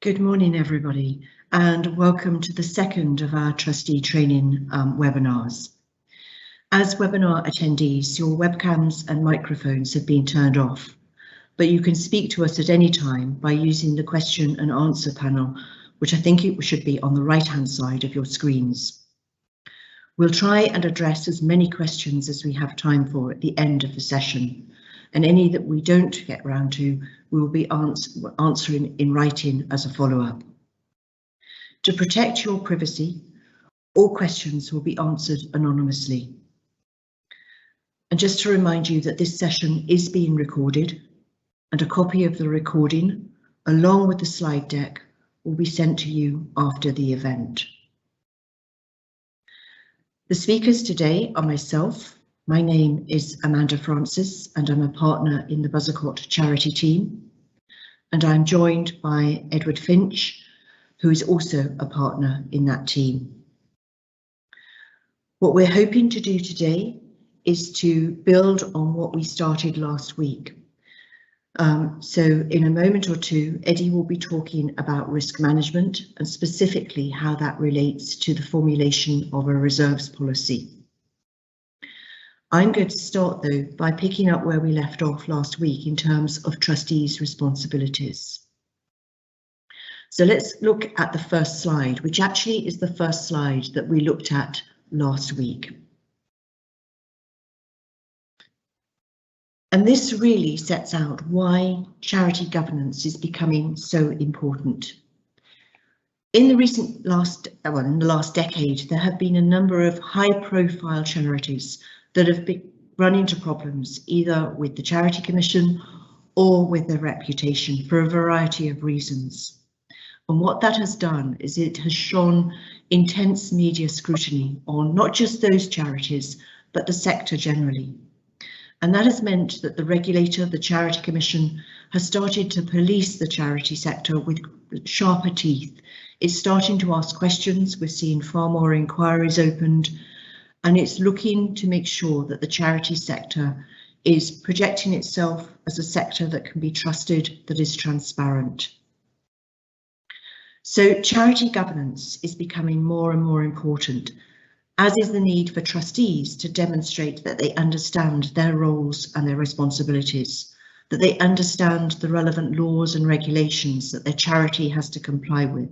Good morning, everybody, and welcome to the second of our Trustee Training webinars. As webinar attendees, your webcams and microphones have been turned off, but you can speak to us at any time by using the question and answer panel, which I think it should be on the right-hand side of your screens. We'll try and address as many questions as we have time for at the end of the session, and any that we don't get round to, we will be answering in writing as a follow-up. To protect your privacy, all questions will be answered anonymously. And just to remind you that this session is being recorded, and a copy of the recording, along with the slide deck, will be sent to you after the event. The speakers today are myself. My name is Amanda Francis, and I'm a partner in the Buzzacott charity team. And I'm joined by Edward Finch, who is also a partner in that team. What we're hoping to do today is to build on what we started last week. So in a moment or two, Eddie will be talking about risk management and specifically how that relates to the formulation of a reserves policy. I'm going to start though by picking up where we left off last week in terms of trustees' responsibilities. So let's look at the first slide, which actually is the first slide that we looked at last week. And this really sets out why charity governance is becoming so important. In the last decade, there have been a number of high-profile charities that have run into problems either with the Charity Commission or with their reputation for a variety of reasons. And what that has done is it has shone intense media scrutiny on not just those charities, but the sector generally. And that has meant that the regulator, the Charity Commission, has started to police the charity sector with sharper teeth. It's starting to ask questions. We're seeing far more inquiries opened, and it's looking to make sure that the charity sector is projecting itself as a sector that can be trusted, that is transparent. So charity governance is becoming more and more important, as is the need for trustees to demonstrate that they understand their roles and their responsibilities, that they understand the relevant laws and regulations that their charity has to comply with,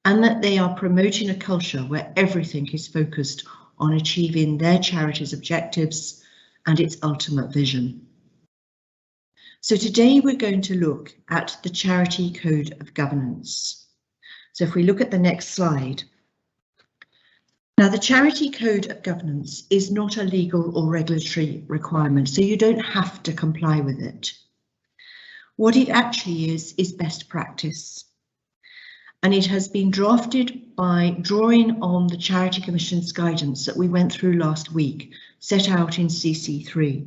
and that they are promoting a culture where everything is focused on achieving their charity's objectives and its ultimate vision. So today we're going to look at the Charity Code of Governance. So if we look at the next slide. Now, the Charity Code of Governance is not a legal or regulatory requirement, so you don't have to comply with it. What it actually is best practice. And it has been drafted by drawing on the Charity Commission's guidance that we went through last week, set out in CC3.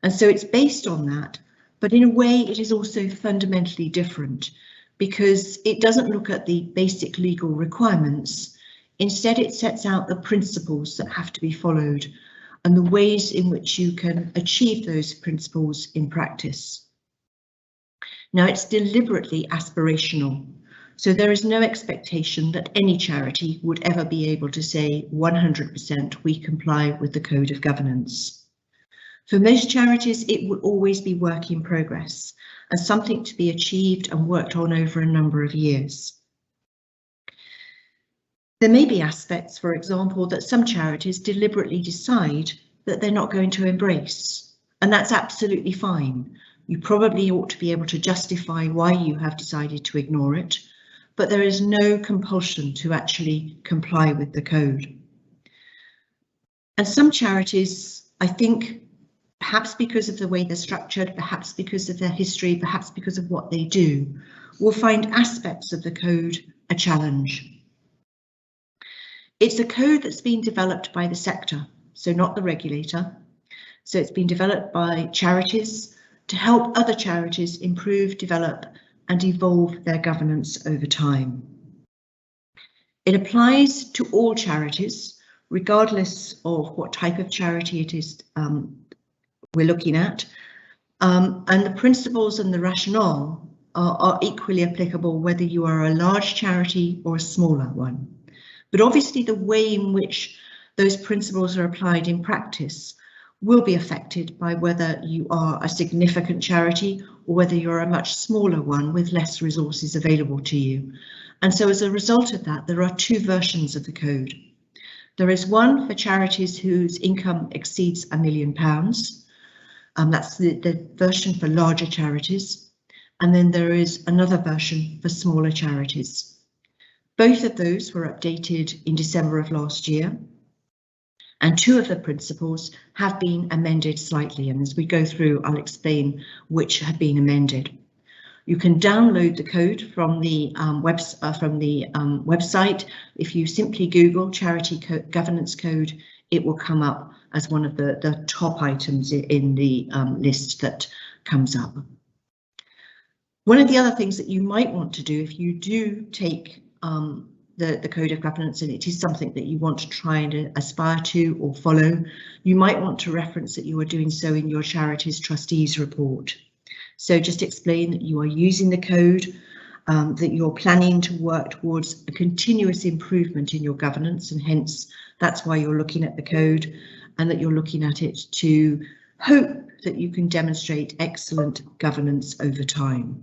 And so it's based on that, but in a way it is also fundamentally different because it doesn't look at the basic legal requirements. Instead, it sets out the principles that have to be followed and the ways in which you can achieve those principles in practice. Now, it's deliberately aspirational, so there is no expectation that any charity would ever be able to say 100% we comply with the Code of Governance. For most charities, it will always be work in progress and something to be achieved and worked on over a number of years. There may be aspects, for example, that some charities deliberately decide that they're not going to embrace, and that's absolutely fine. You probably ought to be able to justify why you have decided to ignore it, but there is no compulsion to actually comply with the code. And some charities, I think, perhaps because of the way they're structured, perhaps because of their history, perhaps because of what they do, will find aspects of the code a challenge. It's a code that's been developed by the sector, so not the regulator. So it's been developed by charities to help other charities improve, develop and evolve their governance over time. It applies to all charities, regardless of what type of charity it is we're looking at. And the principles and the rationale are equally applicable whether you are a large charity or a smaller one. But obviously the way in which those principles are applied in practice will be affected by whether you are a significant charity or whether you're a much smaller one with less resources available to you. And so as a result of that, there are two versions of the code. There is one for charities whose income exceeds £1 million. That's the version for larger charities. And then there is another version for smaller charities. Both of those were updated in December of last year. And two of the principles have been amended slightly. And as we go through, I'll explain which have been amended. You can download the code from the website. If you simply Google Charity Governance Code, it will come up as one of the top items in the list that comes up. One of the other things that you might want to do if you do take the Code of Governance and it is something that you want to try and aspire to or follow, you might want to reference that you are doing so in your charity's trustees report. So just explain that you are using the code, that you're planning to work towards a continuous improvement in your governance, and hence that's why you're looking at the code, and that you're looking at it to hope that you can demonstrate excellent governance over time.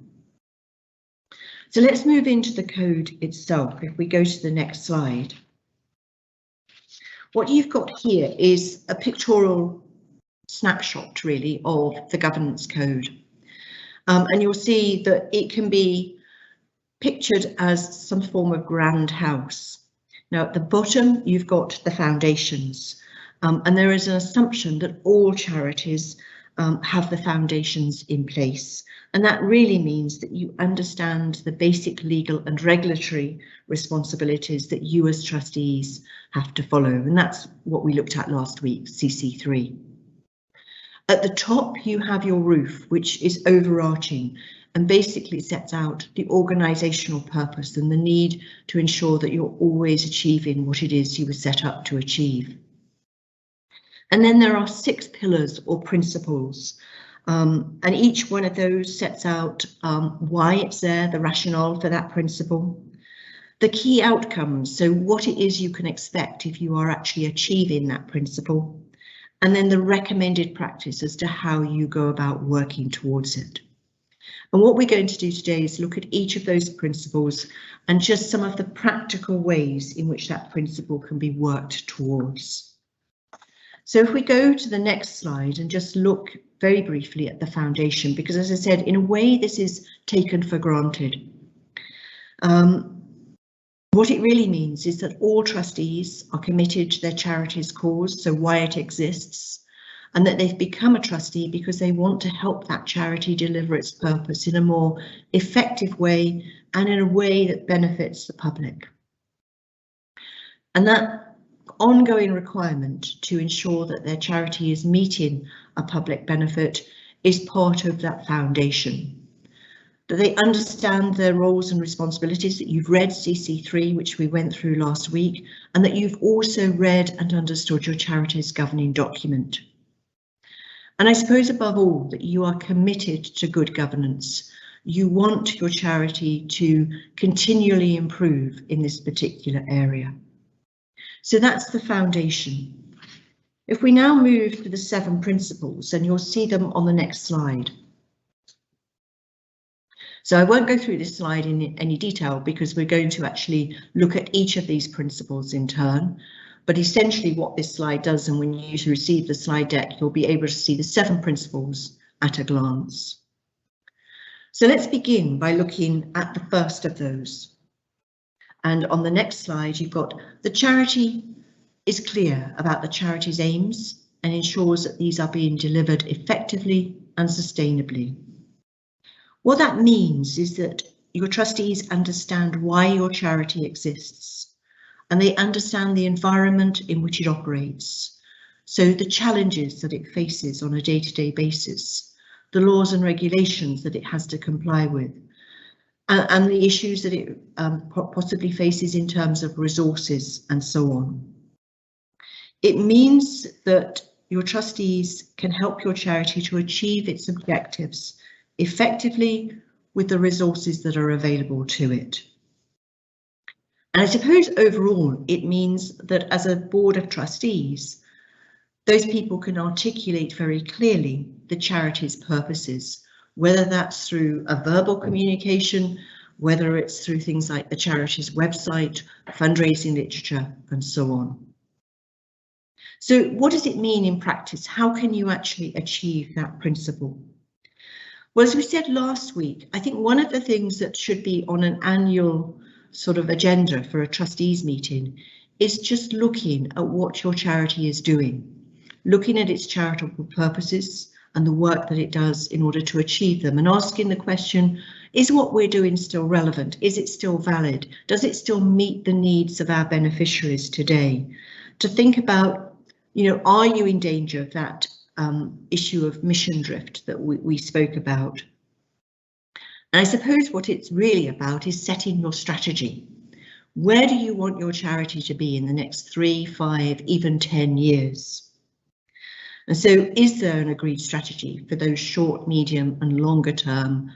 So let's move into the code itself. If we go to the next slide, what you've got here is a pictorial snapshot really of the governance code. And you'll see that it can be pictured as some form of grand house. Now at the bottom you've got the foundations, and there is an assumption that all charities have the foundations in place, and that really means that you understand the basic legal and regulatory responsibilities that you as trustees have to follow, and that's what we looked at last week, CC3. At the top you have your roof, which is overarching and basically sets out the organisational purpose and the need to ensure that you're always achieving what it is you were set up to achieve. And then there are 6 pillars or principles, and each one of those sets out why it's there, the rationale for that principle, the key outcomes, so what it is you can expect if you are actually achieving that principle, and then the recommended practice as to how you go about working towards it. And what we're going to do today is look at each of those principles and just some of the practical ways in which that principle can be worked towards. So if we go to the next slide and just look very briefly at the foundation, because as I said, in a way this is taken for granted. What it really means is that all trustees are committed to their charity's cause, so why it exists, and that they've become a trustee because they want to help that charity deliver its purpose in a more effective way and in a way that benefits the public. And that ongoing requirement to ensure that their charity is meeting a public benefit is part of that foundation. That they understand their roles and responsibilities, that you've read CC3, which we went through last week, and that you've also read and understood your charity's governing document. And I suppose above all that you are committed to good governance. You want your charity to continually improve in this particular area. So that's the foundation. If we now move to the 7 principles, and you'll see them on the next slide. So I won't go through this slide in any detail because we're going to actually look at each of these principles in turn. But essentially what this slide does, and when you receive the slide deck, you'll be able to see the 7 principles at a glance. So let's begin by looking at the first of those. And on the next slide, you've got the charity is clear about the charity's aims and ensures that these are being delivered effectively and sustainably. What that means is that your trustees understand why your charity exists, and they understand the environment in which it operates. So the challenges that it faces on a day-to-day basis, the laws and regulations that it has to comply with, and the issues that it possibly faces in terms of resources and so on. It means that your trustees can help your charity to achieve its objectives effectively, with the resources that are available to it. And I suppose overall it means that as a board of trustees, those people can articulate very clearly the charity's purposes, whether that's through a verbal communication, whether it's through things like the charity's website, fundraising literature, and so on. So what does it mean in practice? How can you actually achieve that principle? Well, as we said last week, I think one of the things that should be on an annual sort of agenda for a trustees meeting is just looking at what your charity is doing, looking at its charitable purposes and the work that it does in order to achieve them, and asking the question, is what we're doing still relevant? Is it still valid? Does it still meet the needs of our beneficiaries today? To think about, you know, are you in danger of that issue of mission drift that we spoke about? And I suppose what it's really about is setting your strategy. Where do you want your charity to be in the next 3, 5, even 10 years? And so is there an agreed strategy for those short, medium and longer term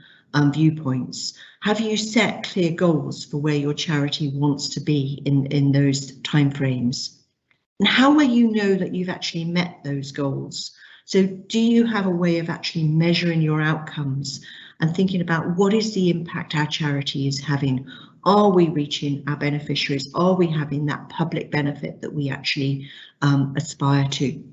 viewpoints? Have you set clear goals for where your charity wants to be in those timeframes? And how will you know that you've actually met those goals? So do you have a way of actually measuring your outcomes and thinking about what is the impact our charity is having? Are we reaching our beneficiaries? Are we having that public benefit that we actually aspire to?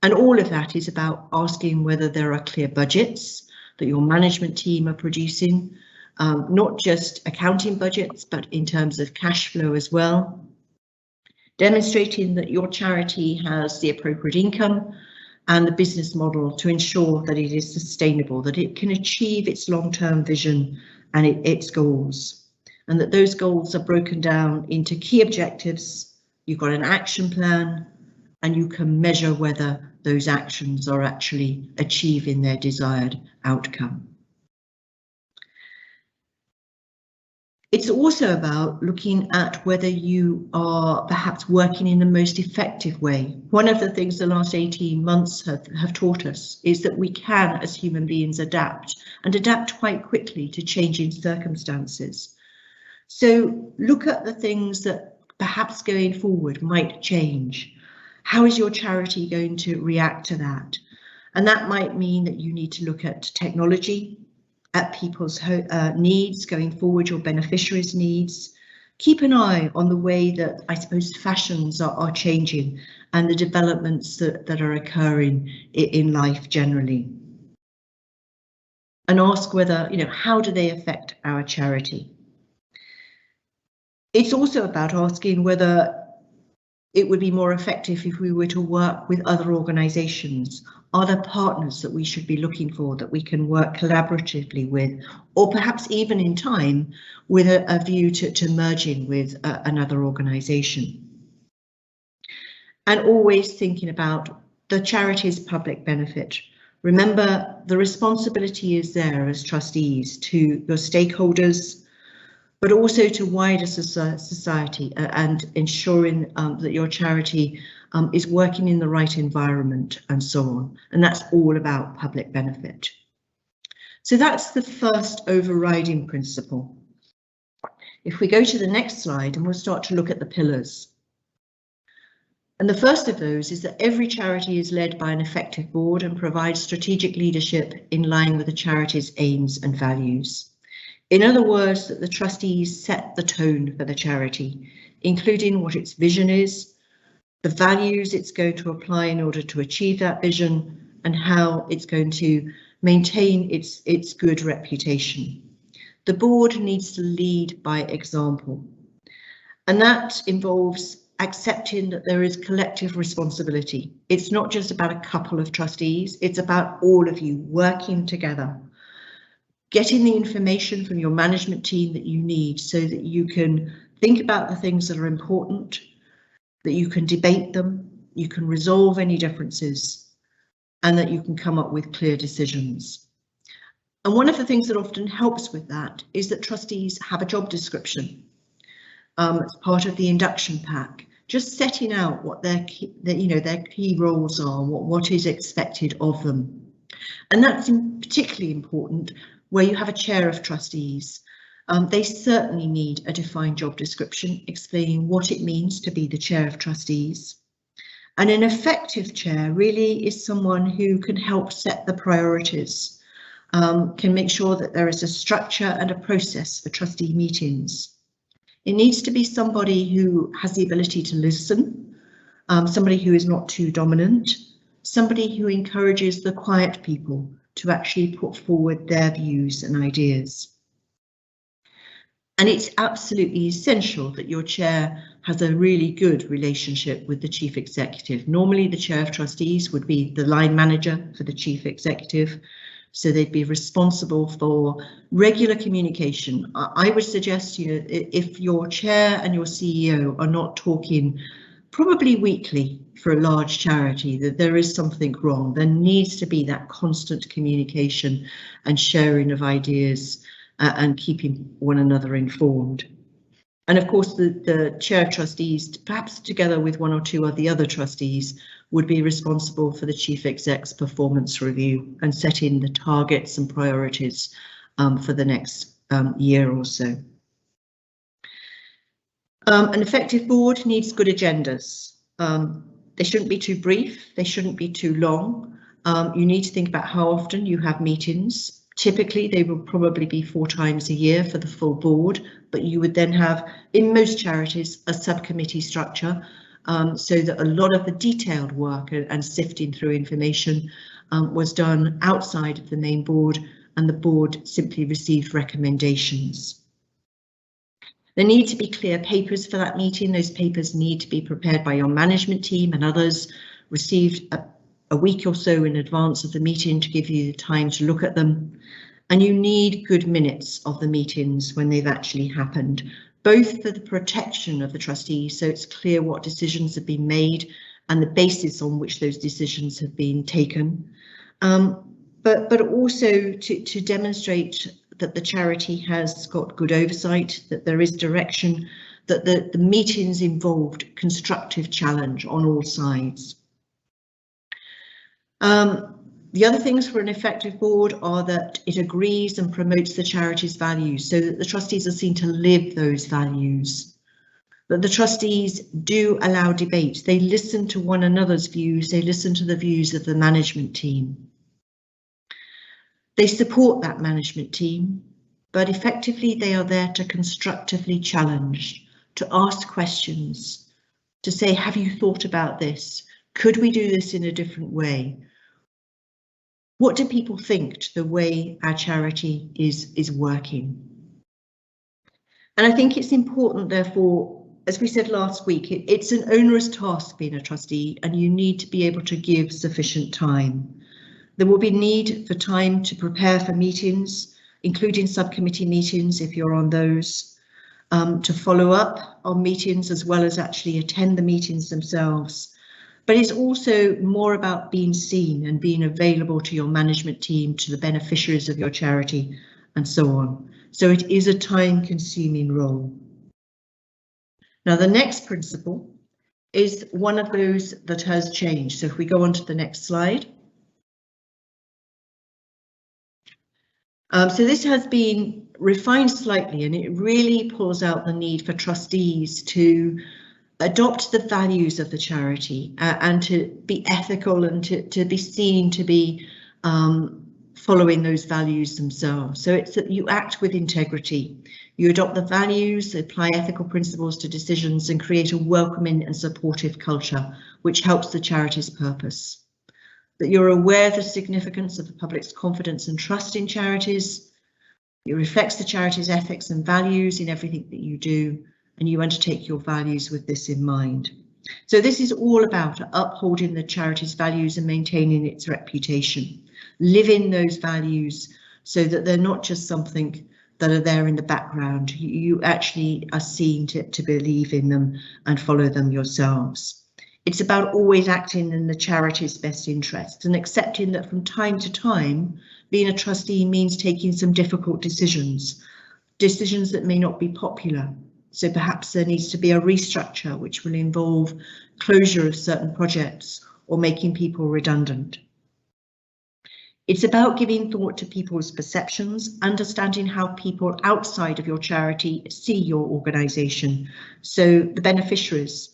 And all of that is about asking whether there are clear budgets that your management team are producing, not just accounting budgets, but in terms of cash flow as well. Demonstrating that your charity has the appropriate income and the business model to ensure that it is sustainable, that it can achieve its long-term vision and its goals, and that those goals are broken down into key objectives. You've got an action plan, and you can measure whether those actions are actually achieving their desired outcome. It's also about looking at whether you are perhaps working in the most effective way. One of the things the last 18 months have taught us is that we can, as human beings, adapt and adapt quite quickly to changing circumstances. So look at the things that perhaps going forward might change. How is your charity going to react to that? And that might mean that you need to look at technology, at people's needs going forward, your beneficiaries' needs. Keep an eye on the way that, I suppose, fashions are changing and the developments that are occurring in life generally. And ask whether, you know, how do they affect our charity? It's also about asking whether it would be more effective if we were to work with other organisations. Are there partners that we should be looking for that we can work collaboratively with, or perhaps even in time with a view to merging with another organisation? And always thinking about the charity's public benefit. Remember, the responsibility is there as trustees to your stakeholders, but also to wider society and ensuring that your charity is working in the right environment and so on. And that's all about public benefit. So that's the first overriding principle. If we go to the next slide and we'll start to look at the pillars. And the first of those is that every charity is led by an effective board and provides strategic leadership in line with the charity's aims and values. In other words, that the trustees set the tone for the charity, including what its vision is, the values it's going to apply in order to achieve that vision, and how it's going to maintain its good reputation. The board needs to lead by example, and that involves accepting that there is collective responsibility. It's not just about a couple of trustees, it's about all of you working together. Getting the information from your management team that you need so that you can think about the things that are important, that you can debate them, you can resolve any differences, and that you can come up with clear decisions. And one of the things that often helps with that is that trustees have a job description as part of the induction pack, just setting out what their key roles are, what is expected of them. And that's particularly important where you have a chair of trustees. They certainly need a defined job description explaining what it means to be the chair of trustees. And an effective chair really is someone who can help set the priorities, can make sure that there is a structure and a process for trustee meetings. It needs to be somebody who has the ability to listen, somebody who is not too dominant, somebody who encourages the quiet people to actually put forward their views and ideas. And it's absolutely essential that your chair has a really good relationship with the chief executive. Normally the chair of trustees would be the line manager for the chief executive, so they'd be responsible for regular communication. I would suggest, you know, if your chair and your CEO are not talking probably weekly for a large charity, that there is something wrong. There needs to be that constant communication and sharing of ideas and keeping one another informed. And of course, the chair of trustees, perhaps together with one or two of the other trustees, would be responsible for the chief exec's performance review and setting the targets and priorities for the next year or so. An effective board needs good agendas. They shouldn't be too brief, they shouldn't be too long. You need to think about how often you have meetings. Typically, they will probably be 4 times a year for the full board, but you would then have, in most charities, a subcommittee structure so that a lot of the detailed work and sifting through information was done outside of the main board, and the board simply received recommendations. There need to be clear papers for that meeting. Those papers need to be prepared by your management team and others, received a week or so in advance of the meeting to give you the time to look at them. And you need good minutes of the meetings when they've actually happened, both for the protection of the trustees, so it's clear what decisions have been made and the basis on which those decisions have been taken, but also to demonstrate that the charity has got good oversight, that there is direction, that the meetings involved constructive challenge on all sides. The other things for an effective board are that it agrees and promotes the charity's values so that the trustees are seen to live those values, that the trustees do allow debate, they listen to one another's views, they listen to the views of the management team. They support that management team, but effectively they are there to constructively challenge, to ask questions, to say, have you thought about this? Could we do this in a different way? What do people think to the way our charity is working? And I think it's important, therefore, as we said last week, it's an onerous task being a trustee, and you need to be able to give sufficient time. There will be need for time to prepare for meetings, including subcommittee meetings if you're on those, to follow up on meetings as well as actually attend the meetings themselves. But it's also more about being seen and being available to your management team, to the beneficiaries of your charity, and so on. So it is a time-consuming role. Now, the next principle is one of those that has changed. So if we go on to the next slide. So this has been refined slightly, and it really pulls out the need for trustees to adopt the values of the charity and to be ethical and to be seen to be following those values themselves. So it's that you act with integrity, you adopt the values, apply ethical principles to decisions, and create a welcoming and supportive culture which helps the charity's purpose. That you're aware of the significance of the public's confidence and trust in charities. It reflects the charity's ethics and values in everything that you do, and you undertake your values with this in mind. So this is all about upholding the charity's values and maintaining its reputation, living those values so that they're not just something that are there in the background. You actually are seen to believe in them and follow them yourselves. It's about always acting in the charity's best interest and accepting that from time to time, being a trustee means taking some difficult decisions that may not be popular. So perhaps there needs to be a restructure which will involve closure of certain projects or making people redundant. It's about giving thought to people's perceptions, understanding how people outside of your charity see your organisation. So the beneficiaries.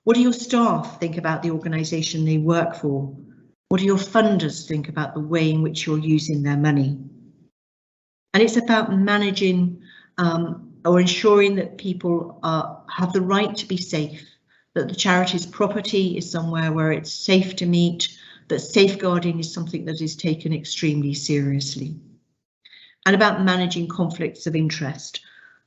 What do your staff think about the organisation they work for? What do your funders think about the way in which you're using their money? And it's about managing or ensuring that people have the right to be safe, that the charity's property is somewhere where it's safe to meet, that safeguarding is something that is taken extremely seriously. And about managing conflicts of interest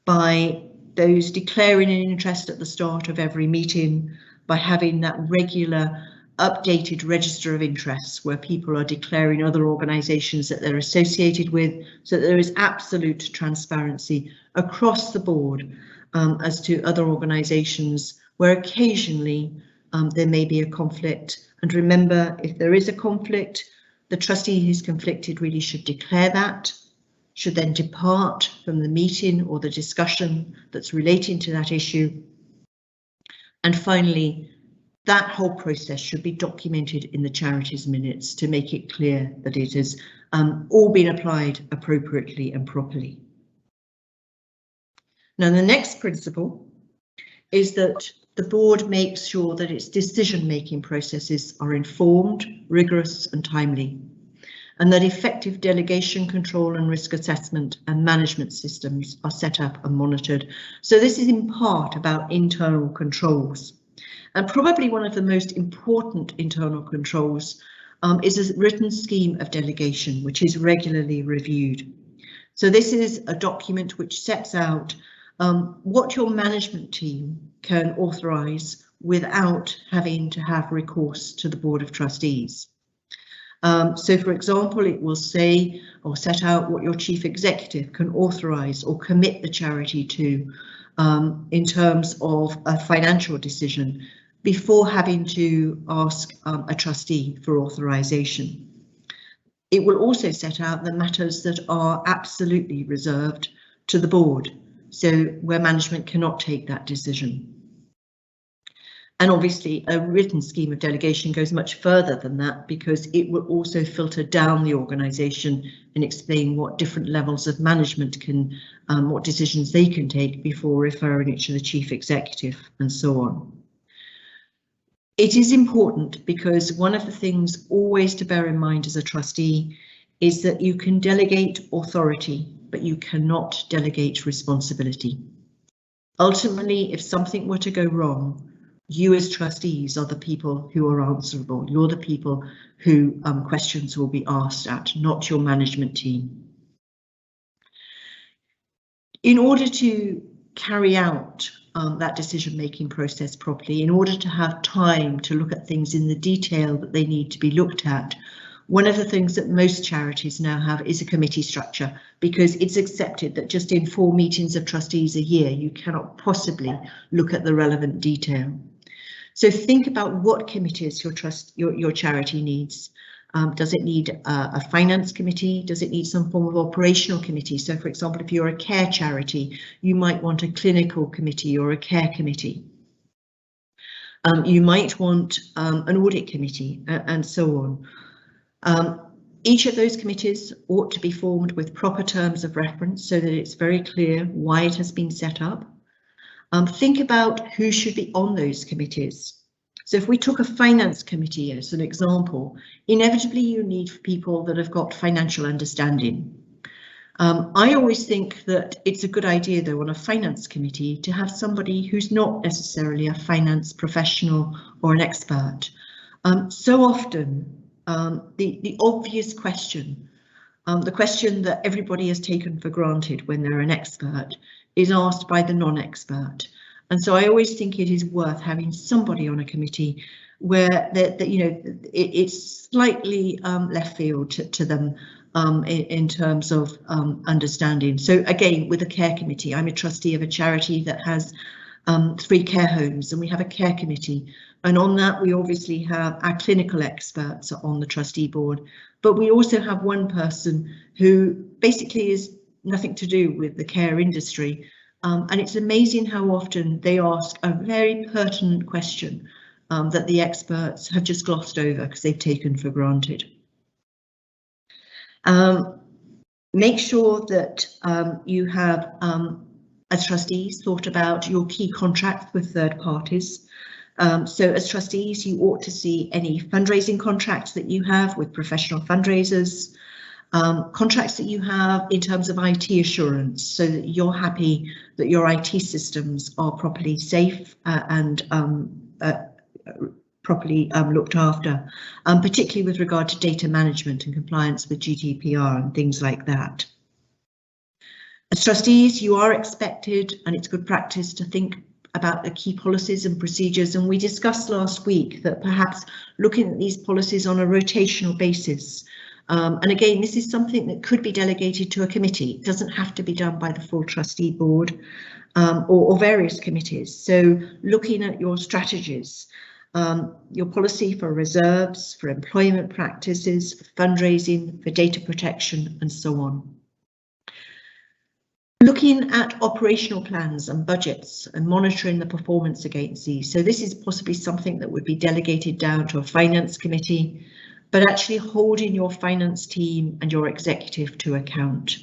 by those declaring an interest at the start of every meeting, by having that regular updated register of interests where people are declaring other organisations that they're associated with, so that there is absolute transparency across the board as to other organisations where occasionally there may be a conflict. And remember, if there is a conflict, the trustee who's conflicted really should declare that, should then depart from the meeting or the discussion that's relating to that issue. And finally, that whole process should be documented in the charity's minutes to make it clear that it has all been applied appropriately and properly. Now, the next principle is that the board makes sure that its decision-making processes are informed, rigorous and timely, and that effective delegation control and risk assessment and management systems are set up and monitored. So this is in part about internal controls. And probably one of the most important internal controls is a written scheme of delegation, which is regularly reviewed. So this is a document which sets out what your management team can authorise without having to have recourse to the Board of Trustees. So, for example, it will say or set out what your chief executive can authorise or commit the charity to in terms of a financial decision before having to ask a trustee for authorisation. It will also set out the matters that are absolutely reserved to the board, so where management cannot take that decision. And obviously a written scheme of delegation goes much further than that, because it will also filter down the organisation and explain what different levels of management can, what decisions they can take before referring it to the chief executive and so on. It is important because one of the things always to bear in mind as a trustee is that you can delegate authority, but you cannot delegate responsibility. Ultimately, if something were to go wrong, you as trustees are the people who are answerable. You're the people who questions will be asked at, not your management team. In order to carry out that decision-making process properly, in order to have time to look at things in the detail that they need to be looked at, one of the things that most charities now have is a committee structure, because it's accepted that just in 4 meetings of trustees a year, you cannot possibly look at the relevant detail. So think about what committees your charity needs. Does it need a finance committee? Does it need some form of operational committee? So, for example, if you're a care charity, you might want a clinical committee or a care committee. You might want an audit committee and so on. Each of those committees ought to be formed with proper terms of reference so that it's very clear why it has been set up. Think about who should be on those committees. So if we took a finance committee as an example, inevitably you need people that have got financial understanding. I always think that it's a good idea, though, on a finance committee to have somebody who's not necessarily a finance professional or an expert. So often the obvious question, the question that everybody has taken for granted when they're an expert, is asked by the non-expert. And so I always think it is worth having somebody on a committee where it's slightly left field to them in terms of understanding. So again, with a care committee, I'm a trustee of a charity that has 3 care homes, and we have a care committee. And on that, we obviously have our clinical experts on the trustee board, but we also have one person who basically is nothing to do with the care industry. And it's amazing how often they ask a very pertinent question that the experts have just glossed over because they've taken for granted. Make sure that you have, as trustees, thought about your key contracts with third parties. So as trustees, you ought to see any fundraising contracts that you have with professional fundraisers, contracts that you have in terms of IT assurance, so that you're happy that your IT systems are properly safe and properly looked after, particularly with regard to data management and compliance with GDPR and things like that. As trustees, you are expected, and it's good practice, to think about the key policies and procedures, and we discussed last week that perhaps looking at these policies on a rotational basis. And again, this is something that could be delegated to a committee. It doesn't have to be done by the full trustee board or various committees. So looking at your strategies, your policy for reserves, for employment practices, for fundraising, for data protection, and so on. Looking at operational plans and budgets and monitoring the performance against these. So this is possibly something that would be delegated down to a finance committee, but actually holding your finance team and your executive to account.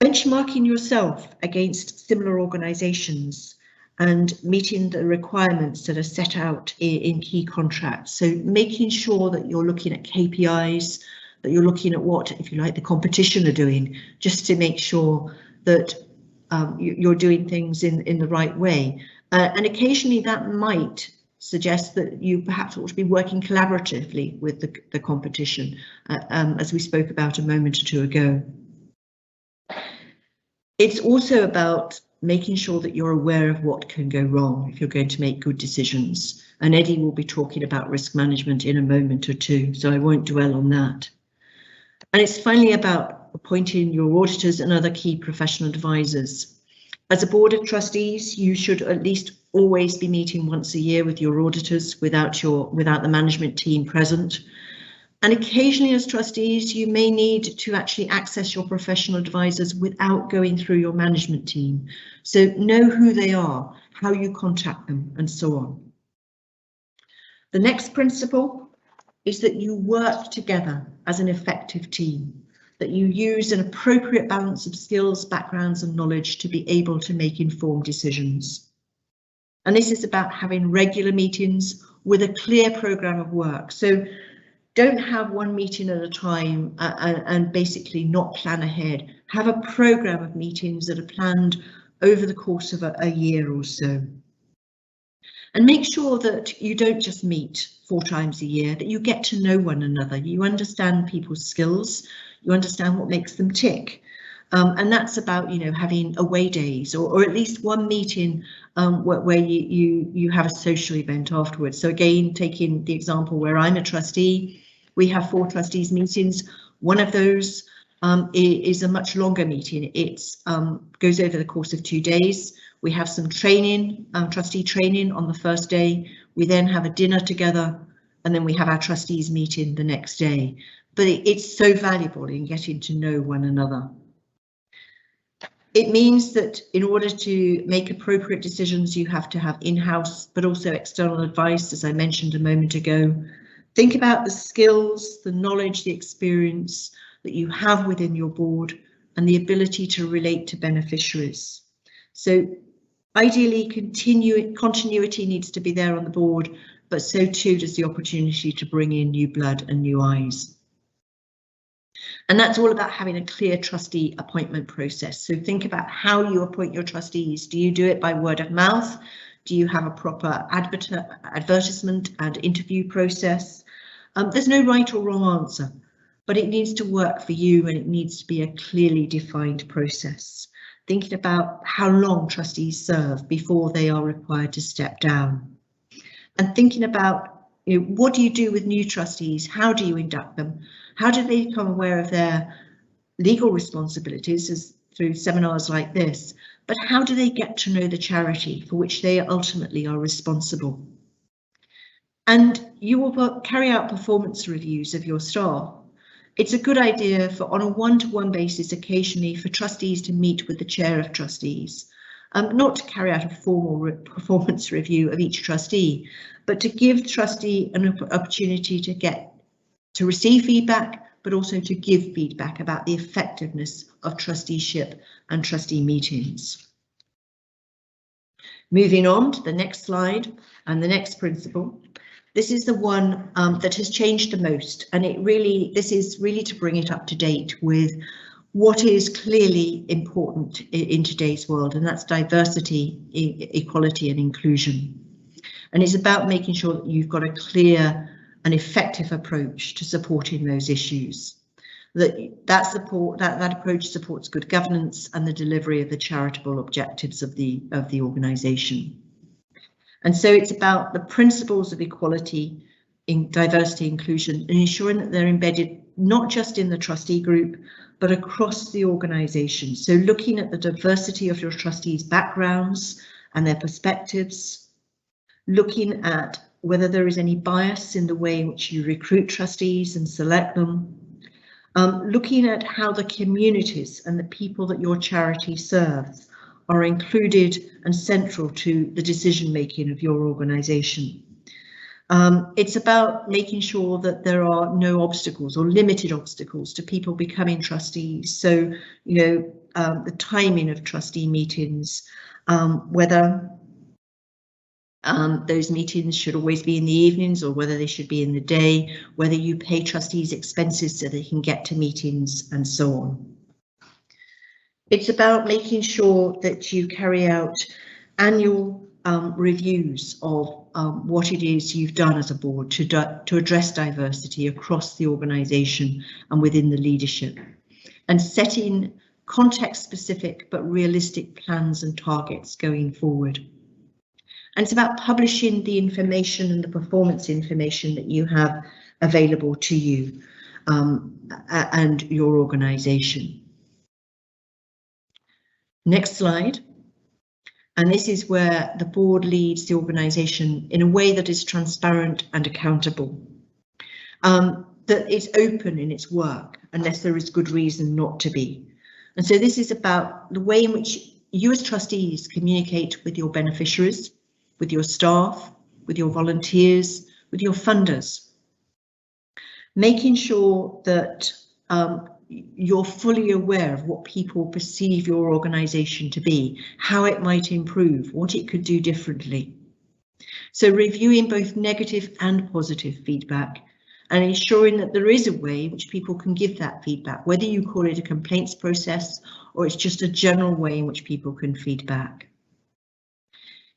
Benchmarking yourself against similar organisations and meeting the requirements that are set out in key contracts. So making sure that you're looking at KPIs, that you're looking at what, if you like, the competition are doing, just to make sure that you're doing things in the right way. And occasionally that might suggest that you perhaps ought to be working collaboratively with the competition, as we spoke about a moment or two ago. It's also about making sure that you're aware of what can go wrong if you're going to make good decisions. And Eddie will be talking about risk management in a moment or two, so I won't dwell on that. And it's finally about appointing your auditors and other key professional advisors. As a board of trustees, you should at least always be meeting once a year with your auditors without the management team present. And occasionally as trustees, you may need to actually access your professional advisors without going through your management team. So know who they are, how you contact them, and so on. The next principle is that you work together as an effective team, that you use an appropriate balance of skills, backgrounds and knowledge to be able to make informed decisions. And this is about having regular meetings with a clear programme of work. So don't have one meeting at a time and basically not plan ahead. Have a programme of meetings that are planned over the course of a year or so. And make sure that you don't just meet 4 times a year, that you get to know one another. You understand people's skills, you understand what makes them tick. And that's about, you know, having away days or at least one meeting where you have a social event afterwards. So again, taking the example where I'm a trustee, we have 4 trustees meetings. One of those is a much longer meeting. It goes over the course of 2 days. We have some training, trustee training on the first day. We then have a dinner together, and then we have our trustees meeting the next day. But it's so valuable in getting to know one another. It means that in order to make appropriate decisions, you have to have in-house, but also external advice, as I mentioned a moment ago. Think about the skills, the knowledge, the experience that you have within your board and the ability to relate to beneficiaries. So ideally, continuity needs to be there on the board, but so too does the opportunity to bring in new blood and new eyes. And that's all about having a clear trustee appointment process. So think about how you appoint your trustees. Do you do it by word of mouth? Do you have a proper advertisement and interview process? There's no right or wrong answer, but it needs to work for you and it needs to be a clearly defined process. Thinking about how long trustees serve before they are required to step down. And thinking about, you know, what do you do with new trustees? How do you induct them? How do they become aware of their legal responsibilities as through seminars like this? But how do they get to know the charity for which they ultimately are responsible? And you will carry out performance reviews of your staff. It's a good idea for, on a one-to-one basis, occasionally for trustees to meet with the chair of trustees, not to carry out a formal performance review of each trustee, but to give trustee an opportunity to receive feedback, but also to give feedback about the effectiveness of trusteeship and trustee meetings. Moving on to the next slide and the next principle. This is the one that has changed the most, and this is really to bring it up to date with what is clearly important in today's world, and that's diversity, equality and inclusion. And it's about making sure that you've got a clear and effective approach to supporting those issues. That approach supports good governance and the delivery of the charitable objectives of the organisation. And so it's about the principles of equality, in diversity, inclusion, and ensuring that they're embedded not just in the trustee group, but across the organisation. So looking at the diversity of your trustees' backgrounds and their perspectives, looking at whether there is any bias in the way in which you recruit trustees and select them, looking at how the communities and the people that your charity serves are included and central to the decision making of your organisation. It's about making sure that there are no obstacles or limited obstacles to people becoming trustees. So, the timing of trustee meetings, whether those meetings should always be in the evenings or whether they should be in the day, whether you pay trustees expenses so they can get to meetings and so on. It's about making sure that you carry out annual reviews of what it is you've done as a board to address diversity across the organisation and within the leadership, and setting context-specific but realistic plans and targets going forward. And it's about publishing the information and the performance information that you have available to you and your organisation. Next slide. And this is where the board leads the organisation in a way that is transparent and accountable, that it's open in its work unless there is good reason not to be. And so this is about the way in which you as trustees communicate with your beneficiaries, with your staff, with your volunteers, with your funders, making sure that you're fully aware of what people perceive your organisation to be, how it might improve, what it could do differently. So reviewing both negative and positive feedback and ensuring that there is a way in which people can give that feedback, whether you call it a complaints process or it's just a general way in which people can feedback.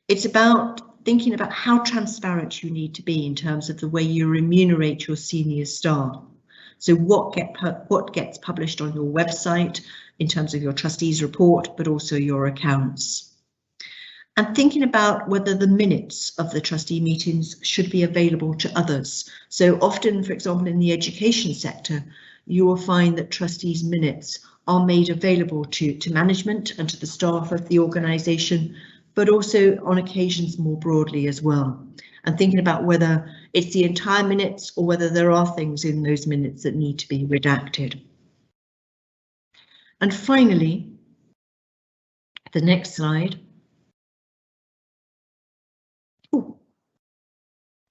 It's about thinking about how transparent you need to be in terms of the way you remunerate your senior staff. So what gets published on your website in terms of your trustees report, but also your accounts. And thinking about whether the minutes of the trustee meetings should be available to others. So often, for example, in the education sector, you will find that trustees' minutes are made available to management and to the staff of the organisation, but also on occasions more broadly as well. And thinking about whether it's the entire minutes or whether there are things in those minutes that need to be redacted. And finally, the next slide. Ooh,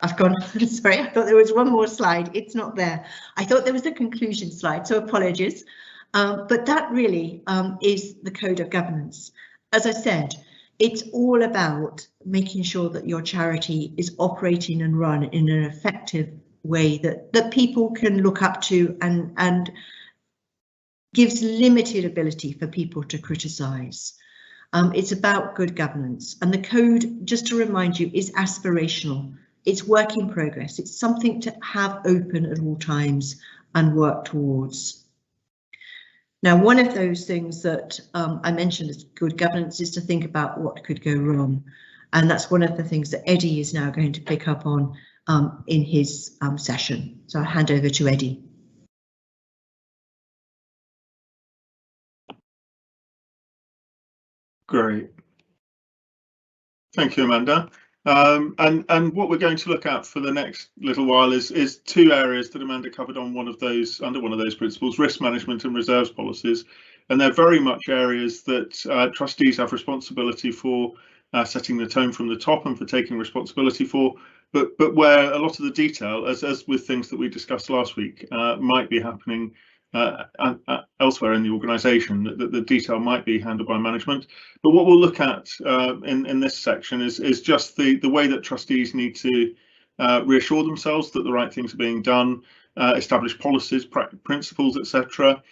I've gone, sorry, I thought there was one more slide. It's not there. I thought there was a conclusion slide, so apologies. But that really is the code of governance. As I said, it's all about making sure that your charity is operating and run in an effective way that people can look up to and gives limited ability for people to criticise. It's about good governance, and the code, just to remind you, is aspirational. It's work in progress. It's something to have open at all times and work towards. Now, one of those things that I mentioned as good governance is to think about what could go wrong. And that's one of the things that Eddie is now going to pick up on in his session. So I'll hand over to Eddie. Great. Thank you, Amanda. And what we're going to look at for the next little while is two areas that Amanda covered on one of those, under one of those principles, risk management and reserves policies. And they're very much areas that trustees have responsibility for setting the tone from the top and for taking responsibility for, but where a lot of the detail, as with things that we discussed last week, might be happening elsewhere in the organisation, that the detail might be handled by management. But what we'll look at in this section is just the way that trustees need to reassure themselves that the right things are being done, establish policies, principles, etc.,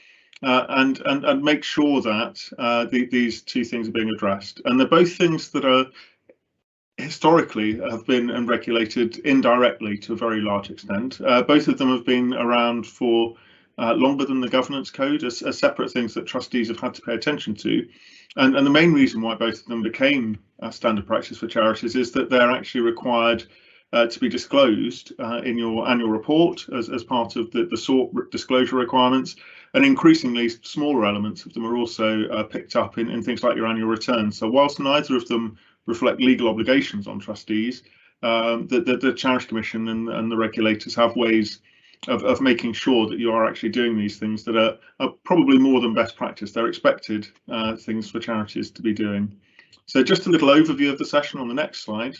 and make sure that these two things are being addressed. And they're both things that are historically have been and regulated indirectly to a very large extent. Both of them have been around for longer than the governance code as separate things that trustees have had to pay attention to. And the main reason why both of them became standard practice for charities is that they're actually required to be disclosed in your annual report as part of the SORT disclosure requirements. And increasingly smaller elements of them are also picked up in things like your annual return. So whilst neither of them reflect legal obligations on trustees, the Charity Commission and the regulators have ways of making sure that you are actually doing these things that are probably more than best practice. They're expected things for charities to be doing. So just a little overview of the session on the next slide.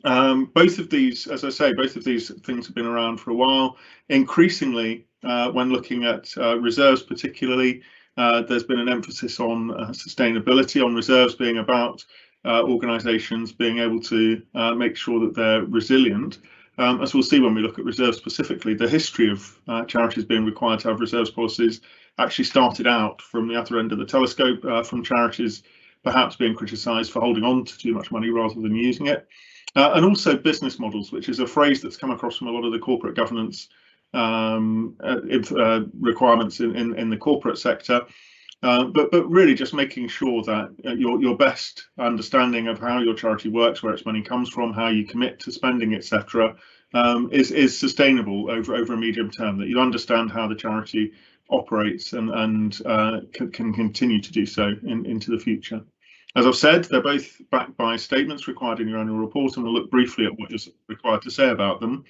Both of these, as I say, both of these things have been around for a while. Increasingly, when looking at reserves particularly, there's been an emphasis on sustainability, on reserves being about organisations being able to make sure that they're resilient. As we'll see when we look at reserves specifically, the history of charities being required to have reserves policies actually started out from the other end of the telescope, from charities perhaps being criticised for holding on to too much money rather than using it. And also business models, which is a phrase that's come across from a lot of the corporate governance requirements in the corporate sector, but really just making sure that your best understanding of how your charity works, where its money comes from, how you commit to spending, etc., is sustainable over a medium term, that you understand how the charity operates and can continue to do so into the future. As I've said, they're both backed by statements required in your annual report, and we'll look briefly at what is required to say about them.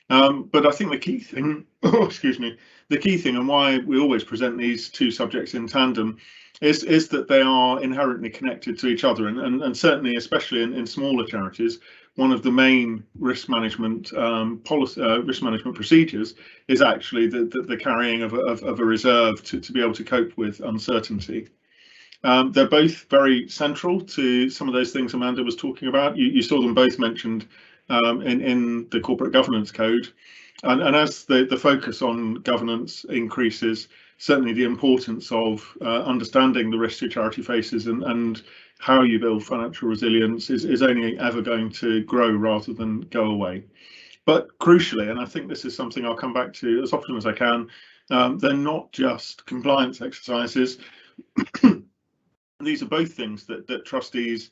But I think the key thing, the key thing and why we always present these two subjects in tandem is that they are inherently connected to each other, and certainly, especially in smaller charities, one of the main risk management risk management procedures is actually the carrying of a reserve to be able to cope with uncertainty. They're both very central to some of those things Amanda was talking about. You saw them both mentioned in the corporate governance code, and as the focus on governance increases, certainly the importance of understanding the risks your charity faces and how you build financial resilience is only ever going to grow rather than go away. But crucially, and I think this is something I'll come back to as often as I can, they're not just compliance exercises. These are both things that trustees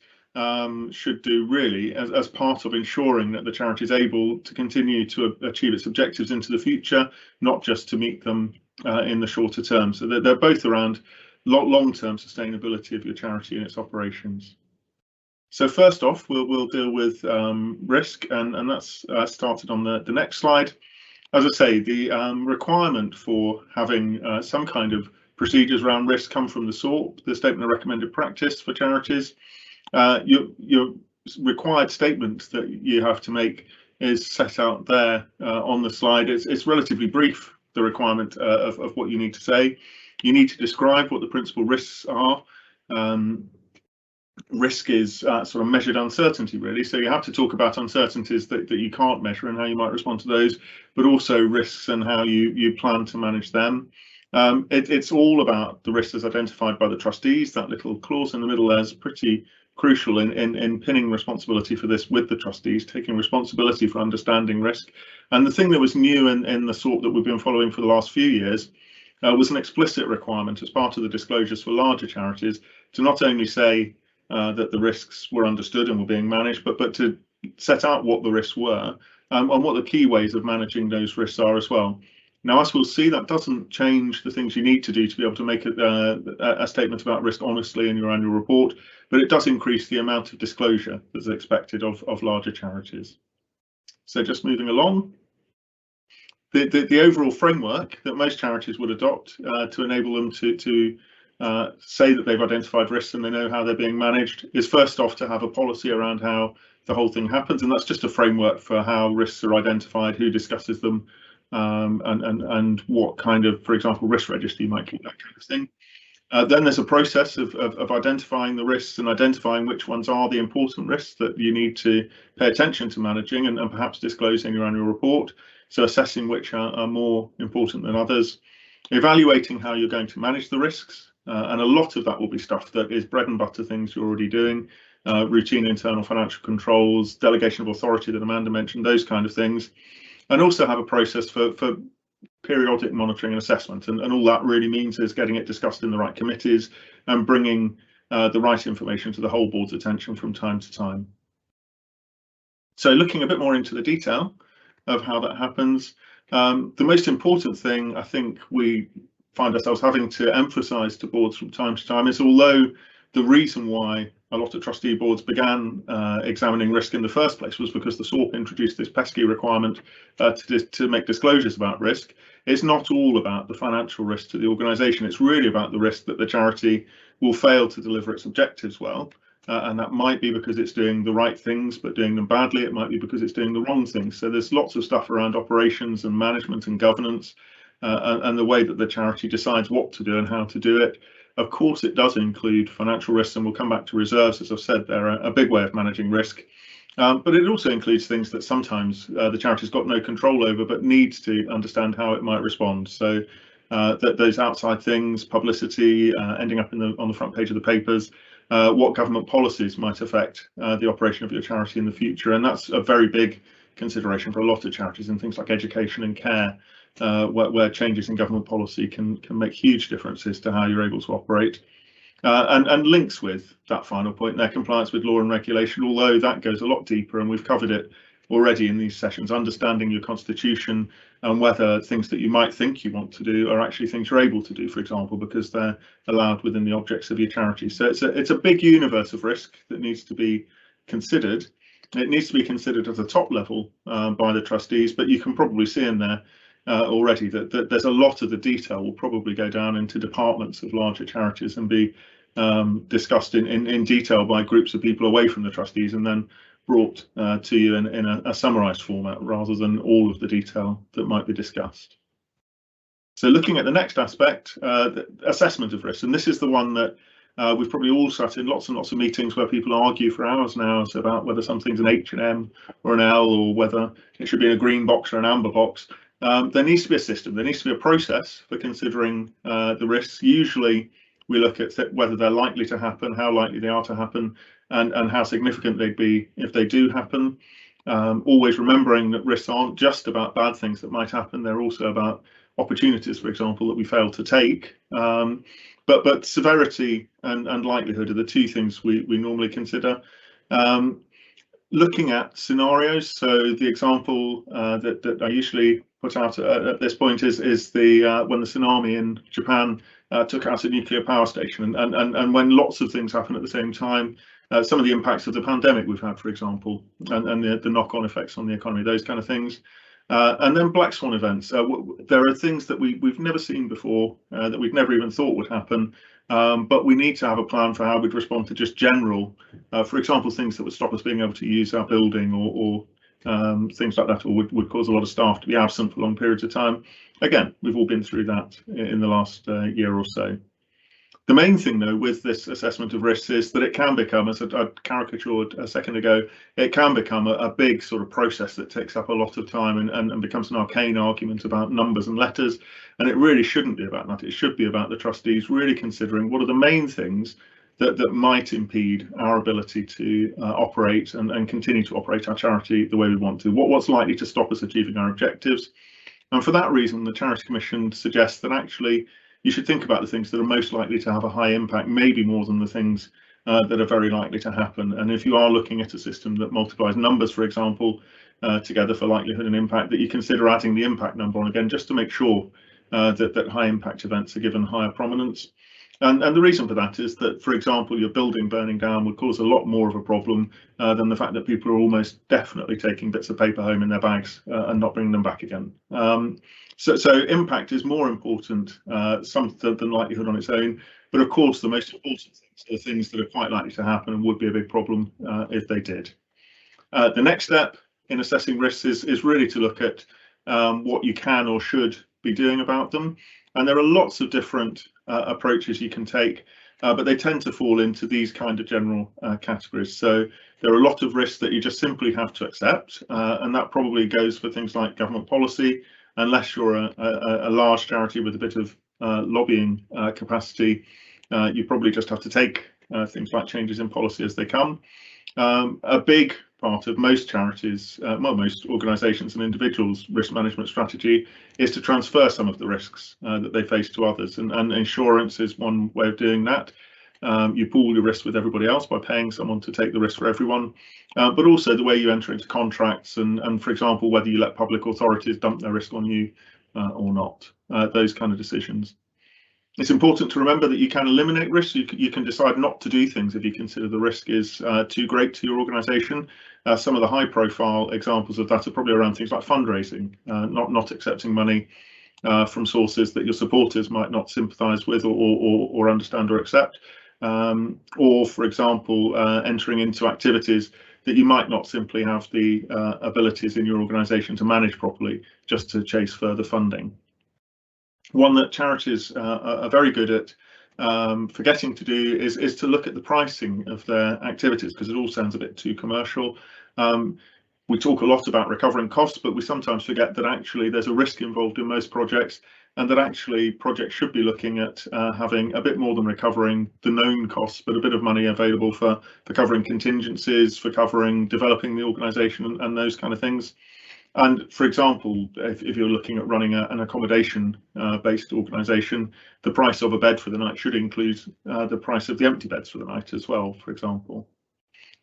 should do really as part of ensuring that the charity is able to continue to achieve its objectives into the future, not just to meet them in the shorter term. So they're both around long-term sustainability of your charity and its operations. So first off, we'll deal with risk, and that's started on the next slide. As I say, the requirement for having some kind of procedures around risk come from the SORP, the Statement of Recommended Practice for charities. Your required statement that you have to make is set out there on the slide. It's relatively brief, the requirement of what you need to say. You need to describe what the principal risks are. Risk is sort of measured uncertainty, really. So you have to talk about uncertainties that you can't measure and how you might respond to those, but also risks and how you plan to manage them. It's all about the risks as identified by the trustees. That little clause in the middle there is pretty crucial in pinning responsibility for this with the trustees, taking responsibility for understanding risk. And the thing that was new in the SORP that we've been following for the last few years was an explicit requirement as part of the disclosures for larger charities to not only say that the risks were understood and were being managed, but to set out what the risks were and what the key ways of managing those risks are as well. Now, as we'll see, that doesn't change the things you need to do to be able to make a statement about risk honestly in your annual report, but it does increase the amount of disclosure that's expected of larger charities. So just moving along, the overall framework that most charities would adopt to enable them to say that they've identified risks and they know how they're being managed is first off to have a policy around how the whole thing happens. And that's just a framework for how risks are identified, who discusses them, and what kind of, for example, risk register you might keep, that kind of thing. Then there's a process of identifying the risks and identifying which ones are the important risks that you need to pay attention to managing and perhaps disclose in your annual report. So assessing which are more important than others, evaluating how you're going to manage the risks. And a lot of that will be stuff that is bread and butter things you're already doing, routine internal financial controls, delegation of authority that Amanda mentioned, those kind of things. And also have a process for periodic monitoring and assessment, and all that really means is getting it discussed in the right committees and bringing the right information to the whole board's attention from time to time. So looking a bit more into the detail of how that happens, the most important thing I think we find ourselves having to emphasise to boards from time to time is, although the reason why a lot of trustee boards began examining risk in the first place was because the SORP introduced this pesky requirement to make disclosures about risk, it's not all about the financial risk to the organisation. It's really about the risk that the charity will fail to deliver its objectives well. And that might be because it's doing the right things but doing them badly. It might be because it's doing the wrong things. So there's lots of stuff around operations and management and governance and the way that the charity decides what to do and how to do it. Of course, it does include financial risks, and we'll come back to reserves. As I've said, they're a big way of managing risk. But it also includes things that sometimes the charity's got no control over, but needs to understand how it might respond. So those outside things, publicity, ending up on the front page of the papers, what government policies might affect the operation of your charity in the future. And that's a very big consideration for a lot of charities, in things like education and care, where changes in government policy can make huge differences to how you're able to operate. And links with that final point, their compliance with law and regulation, although that goes a lot deeper, and we've covered it already in these sessions, understanding your constitution and whether things that you might think you want to do are actually things you're able to do, for example, because they're allowed within the objects of your charity. So it's a big universe of risk that needs to be considered. It needs to be considered at the top level by the trustees, but you can probably see in there already that there's a lot of the detail will probably go down into departments of larger charities and be discussed in detail by groups of people away from the trustees, and then brought to you in a summarised format rather than all of the detail that might be discussed. So looking at the next aspect, the assessment of risk, and this is the one that we've probably all sat in lots and lots of meetings where people argue for hours and hours about whether something's an H&M or an L, or whether it should be in a green box or an amber box. There needs to be a system, there needs to be a process for considering the risks. Usually we look at whether they're likely to happen, how likely they are to happen, and how significant they'd be if they do happen. Always remembering that risks aren't just about bad things that might happen, they're also about opportunities, for example, that we fail to take. But severity and likelihood are the two things we normally consider. Looking at scenarios, so the example that I usually put out at this point is when the tsunami in Japan took out a nuclear power station, and when lots of things happen at the same time, some of the impacts of the pandemic we've had, for example, and the knock-on effects on the economy, those kind of things. And then black swan events. There are things that we've never seen before, that we've never even thought would happen, but we need to have a plan for how we'd respond to just general, for example, things that would stop us being able to use our building, or things like that, or would cause a lot of staff to be absent for long periods of time. Again, we've all been through that in the last year or so. The main thing, though, with this assessment of risks is that it can become, as I caricatured a second ago, it can become a big sort of process that takes up a lot of time and becomes an arcane argument about numbers and letters. And it really shouldn't be about that. It should be about the trustees really considering what are the main things that might impede our ability to operate and continue to operate our charity the way we want to. What's likely to stop us achieving our objectives? And for that reason, the Charity Commission suggests that actually you should think about the things that are most likely to have a high impact, maybe more than the things that are very likely to happen. And if you are looking at a system that multiplies numbers, for example, together for likelihood and impact, that you consider adding the impact number on again, just to make sure that high impact events are given higher prominence. And the reason for that is that, for example, your building burning down would cause a lot more of a problem than the fact that people are almost definitely taking bits of paper home in their bags and not bringing them back again. So impact is more important than likelihood on its own. But of course, the most important things are the things that are quite likely to happen and would be a big problem if they did. The next step in assessing risks is really to look at what you can or should be doing about them. And there are lots of different approaches you can take, but they tend to fall into these kind of general categories. So there are a lot of risks that you just simply have to accept, and that probably goes for things like government policy. Unless you're a large charity with a bit of lobbying capacity, you probably just have to take things like changes in policy as they come. A big part of most charities, well, most organisations and individuals' risk management strategy is to transfer some of the risks that they face to others, and insurance is one way of doing that. You pool your risk with everybody else by paying someone to take the risk for everyone, but also the way you enter into contracts and for example, whether you let public authorities dump their risk on you or not, those kind of decisions. It's important to remember that you can eliminate risks. You can decide not to do things if you consider the risk is too great to your organisation. Some of the high profile examples of that are probably around things like fundraising, not accepting money from sources that your supporters might not sympathise with or understand or accept, or for example entering into activities that you might not simply have the abilities in your organisation to manage properly just to chase further funding. One that charities are very good at forgetting to do is to look at the pricing of their activities, because it all sounds a bit too commercial. We talk a lot about recovering costs, but we sometimes forget that actually there's a risk involved in most projects, and that actually projects should be looking at having a bit more than recovering the known costs, but a bit of money available for covering contingencies, for covering developing the organisation and those kind of things. And for example, if you're looking at running an accommodation based organisation, the price of a bed for the night should include the price of the empty beds for the night as well, for example.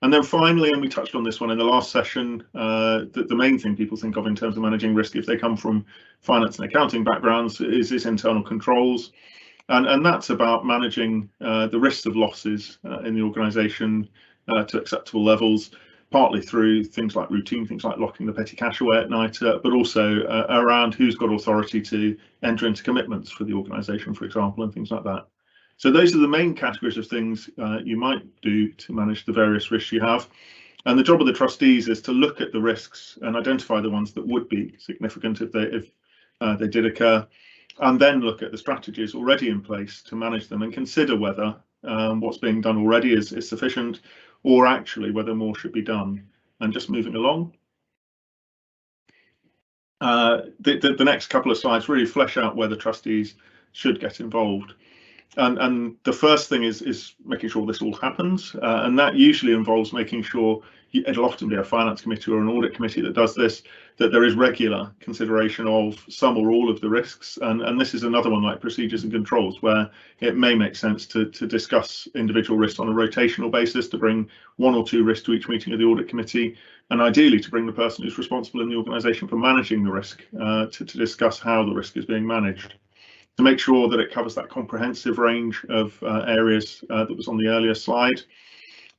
And then finally, and we touched on this one in the last session, the main thing people think of in terms of managing risk if they come from finance and accounting backgrounds is internal controls. And that's about managing the risks of losses in the organisation to acceptable levels, partly through things like routine, things like locking the petty cash away at night, but also around who's got authority to enter into commitments for the organisation, for example, and things like that. So those are the main categories of things you might do to manage the various risks you have. And the job of the trustees is to look at the risks and identify the ones that would be significant if they did occur, and then look at the strategies already in place to manage them and consider whether what's being done already is sufficient, or actually whether more should be done. And just moving along, the next couple of slides really flesh out where the trustees should get involved. And the first thing is making sure this all happens, and that usually involves making sure, it'll often be a finance committee or an audit committee that does this, that there is regular consideration of some or all of the risks. And this is another one like procedures and controls, where it may make sense to discuss individual risks on a rotational basis, to bring one or two risks to each meeting of the audit committee, and ideally to bring the person who's responsible in the organisation for managing the risk to discuss how the risk is being managed, to make sure that it covers that comprehensive range of areas that was on the earlier slide.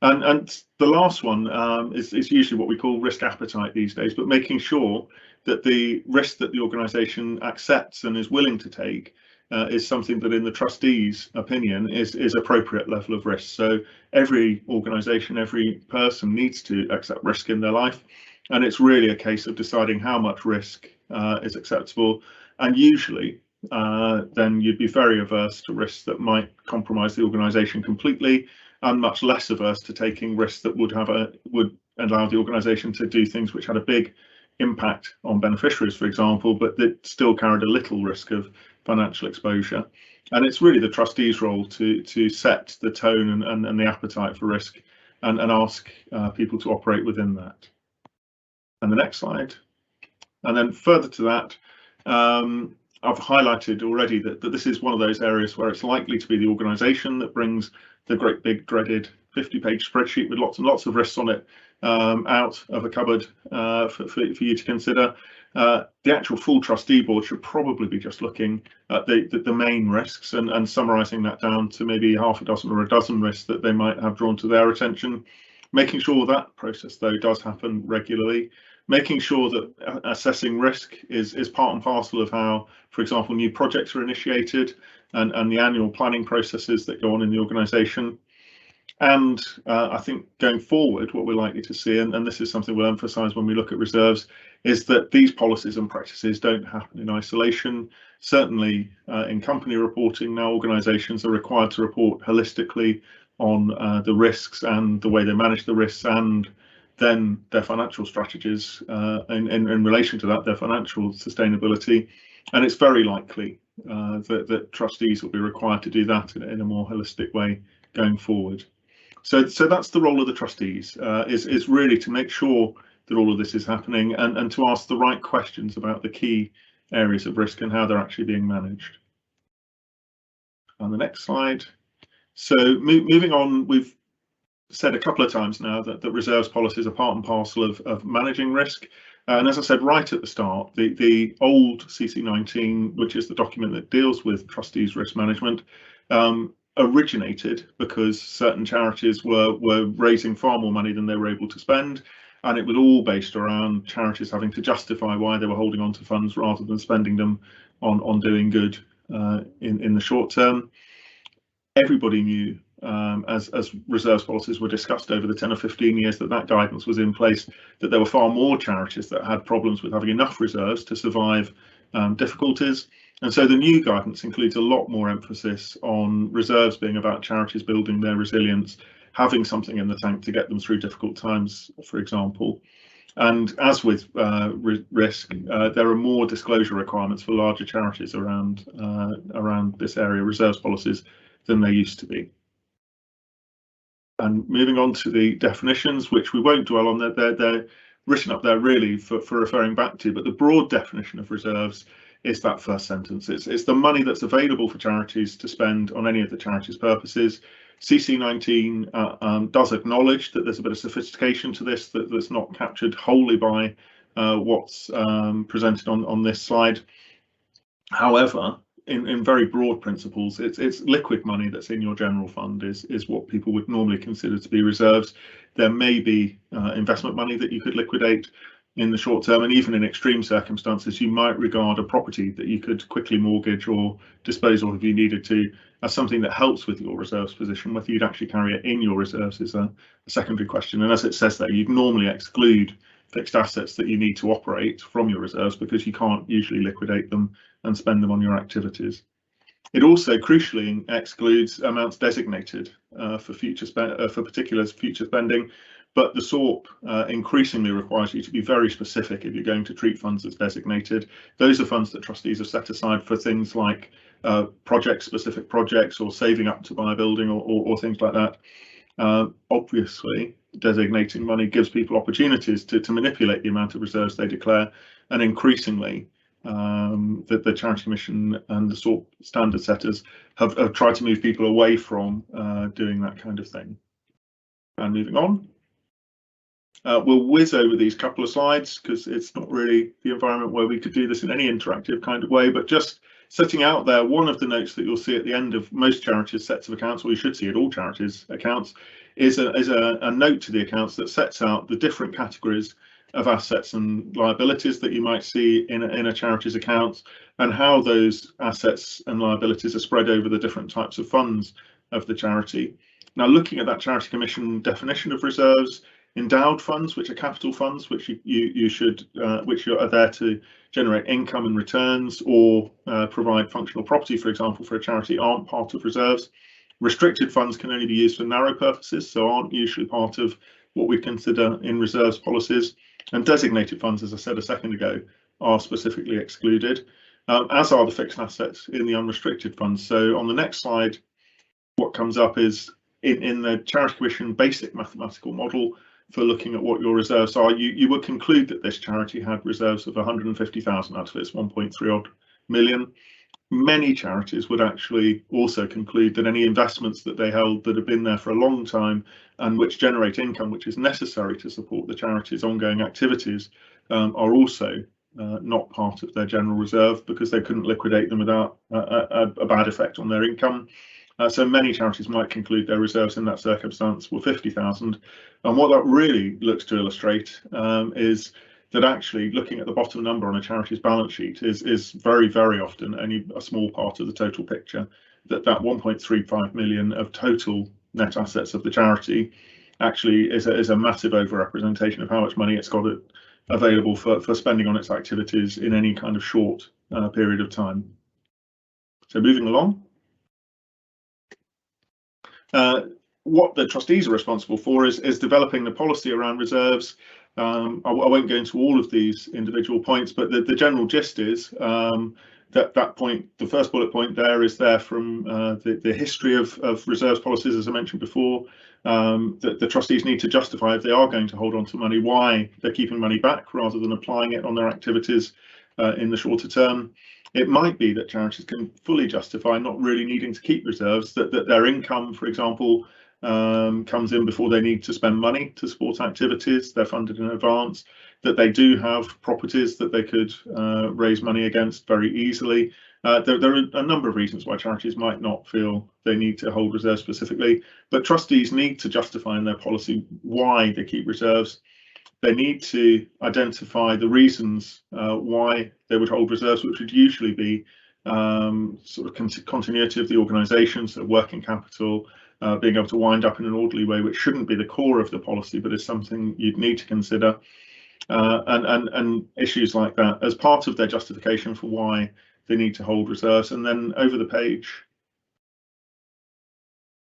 And the last one is usually what we call risk appetite these days, but making sure that the risk that the organisation accepts and is willing to take is something that, in the trustees' opinion, is appropriate level of risk. So every organisation, every person needs to accept risk in their life, and it's really a case of deciding how much risk is acceptable. And usually then you'd be very averse to risks that might compromise the organisation completely, and much less averse to taking risks that would allow the organisation to do things which had a big impact on beneficiaries, for example, but that still carried a little risk of financial exposure. And it's really the trustees' role to set the tone and the appetite for risk and ask people to operate within that. And the next slide. And then further to that, I've highlighted already that this is one of those areas where it's likely to be the organisation that brings the great big dreaded 50-page spreadsheet with lots and lots of risks on it out of a cupboard for you to consider. The actual full trustee board should probably be just looking at the main risks and summarising that down to maybe half a dozen or a dozen risks that they might have drawn to their attention. Making sure that process, though, does happen regularly. Making sure that assessing risk is part and parcel of how, for example, new projects are initiated and the annual planning processes that go on in the organisation. And I think going forward, what we're likely to see, and this is something we'll emphasise when we look at reserves, is that these policies and practices don't happen in isolation. Certainly in company reporting now, organisations are required to report holistically on the risks and the way they manage the risks, and then their financial strategies in relation to that, their financial sustainability. And it's very likely that trustees will be required to do that in a more holistic way going forward. So that's the role of the trustees, is really to make sure that all of this is happening and to ask the right questions about the key areas of risk and how they're actually being managed. On the next slide. So moving on, we've said a couple of times now that reserves policies are part and parcel of managing risk. And as I said right at the start, the old CC19, which is the document that deals with trustees' risk management, originated because certain charities were raising far more money than they were able to spend, and it was all based around charities having to justify why they were holding on to funds rather than spending them on doing good in the short term. Everybody knew as reserves policies were discussed over the 10 or 15 years that guidance was in place, that there were far more charities that had problems with having enough reserves to survive difficulties. And so the new guidance includes a lot more emphasis on reserves being about charities building their resilience, having something in the tank to get them through difficult times, for example. And as with risk, there are more disclosure requirements for larger charities around this area, reserves policies, than there used to be. And moving on to the definitions, which we won't dwell on, they're written up there really for referring back to, but the broad definition of reserves is that first sentence. It's the money that's available for charities to spend on any of the charity's purposes. CC19 does acknowledge that there's a bit of sophistication to this that's not captured wholly by what's presented on this slide. However, in very broad principles, it's liquid money that's in your general fund is what people would normally consider to be reserves. There may be investment money that you could liquidate in the short term, and even in extreme circumstances, you might regard a property that you could quickly mortgage or dispose of if you needed to as something that helps with your reserves position. Whether you'd actually carry it in your reserves is a secondary question, and as it says there, you'd normally exclude fixed assets that you need to operate from your reserves because you can't usually liquidate them and spend them on your activities. It also crucially excludes amounts designated for particular future spending, but the SORP increasingly requires you to be very specific if you're going to treat funds as designated. Those are funds that trustees have set aside for things like specific projects or saving up to buy a building or things like that. Obviously, designating money gives people opportunities to manipulate the amount of reserves they declare, and increasingly the Charity Commission and the SORP standard setters have tried to move people away from doing that kind of thing. And moving on. We'll whiz over these couple of slides because it's not really the environment where we could do this in any interactive kind of way, but just setting out there, one of the notes that you'll see at the end of most charities' sets of accounts, or you should see at all charities' accounts, is a note to the accounts that sets out the different categories of assets and liabilities that you might see in a charity's accounts, and how those assets and liabilities are spread over the different types of funds of the charity. Now, looking at that Charity Commission definition of reserves, endowed funds, which are capital funds, which which are there to generate income and returns or provide functional property, for example, for a charity, aren't part of reserves. Restricted funds can only be used for narrow purposes, so aren't usually part of what we consider in reserves policies. And designated funds, as I said a second ago, are specifically excluded, as are the fixed assets in the unrestricted funds. So on the next slide, what comes up is in the Charity Commission basic mathematical model for looking at what your reserves are, you would conclude that this charity had reserves of 150,000 out of its 1.3 odd million. Many charities would actually also conclude that any investments that they held that have been there for a long time and which generate income which is necessary to support the charity's ongoing activities are also not part of their general reserve because they couldn't liquidate them without a bad effect on their income. So many charities might conclude their reserves in that circumstance were 50,000. And what that really looks to illustrate is that actually looking at the bottom number on a charity's balance sheet is very, very often only a small part of the total picture, that 1.35 million of total net assets of the charity actually is a massive overrepresentation of how much money it's got available for spending on its activities in any kind of short period of time. So moving along, what the trustees are responsible for is developing the policy around reserves. I won't go into all of these individual points, but the general gist is that point, the first bullet point there is there from the history of reserves policies, as I mentioned before, that the trustees need to justify, if they are going to hold on to money, why they're keeping money back rather than applying it on their activities in the shorter term. It might be that charities can fully justify not really needing to keep reserves, that their income, for example, comes in before they need to spend money to support activities, they're funded in advance, that they do have properties that they could raise money against very easily. There are a number of reasons why charities might not feel they need to hold reserves specifically, but trustees need to justify in their policy why they keep reserves. They need to identify the reasons why they would hold reserves, which would usually be sort of continuity of the organisation, so working capital, being able to wind up in an orderly way, which shouldn't be the core of the policy, but is something you'd need to consider, and issues like that as part of their justification for why they need to hold reserves. And then over the page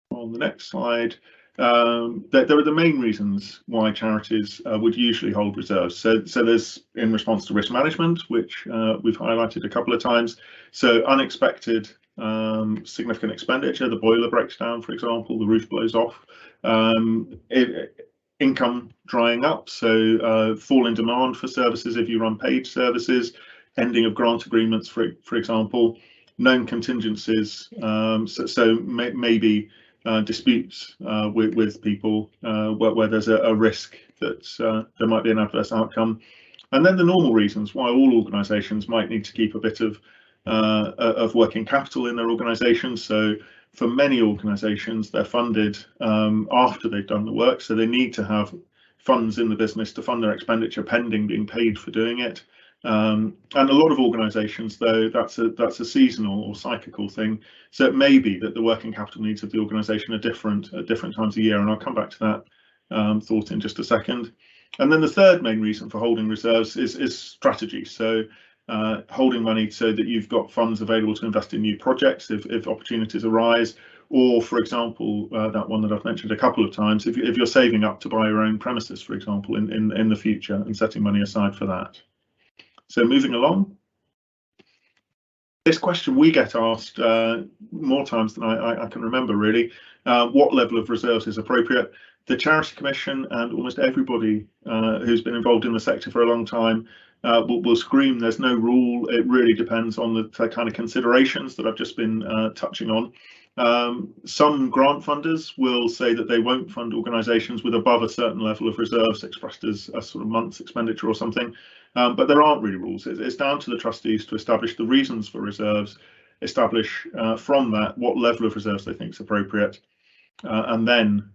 on the next slide, there are the main reasons why charities would usually hold reserves. So there's in response to risk management, which we've highlighted a couple of times. So unexpected significant expenditure, the boiler breaks down, for example, the roof blows off, income drying up, so fall in demand for services if you run paid services, ending of grant agreements, for example, known contingencies, so maybe disputes with people where there's a risk that there might be an adverse outcome. And then the normal reasons why all organisations might need to keep a bit of working capital in their organisation. So for many organisations, they're funded after they've done the work, so they need to have funds in the business to fund their expenditure pending being paid for doing it. And a lot of organisations, though, that's a seasonal or cyclical thing. So it may be that the working capital needs of the organisation are different at different times of year, and I'll come back to that thought in just a second. And then the third main reason for holding reserves is strategy. So holding money so that you've got funds available to invest in new projects if opportunities arise, or, for example, that one that I've mentioned a couple of times, if you're saving up to buy your own premises, for example, in the future, and setting money aside for that. So moving along, this question we get asked more times than I can remember, really. What level of reserves is appropriate? The Charity Commission and almost everybody who's been involved in the sector for a long time will scream there's no rule. It really depends on the kind of considerations that I've just been touching on. Some grant funders will say that they won't fund organisations with above a certain level of reserves expressed as a sort of month's expenditure or something, but there aren't really rules. It's down to the trustees to establish the reasons for reserves, establish from that what level of reserves they think is appropriate, and then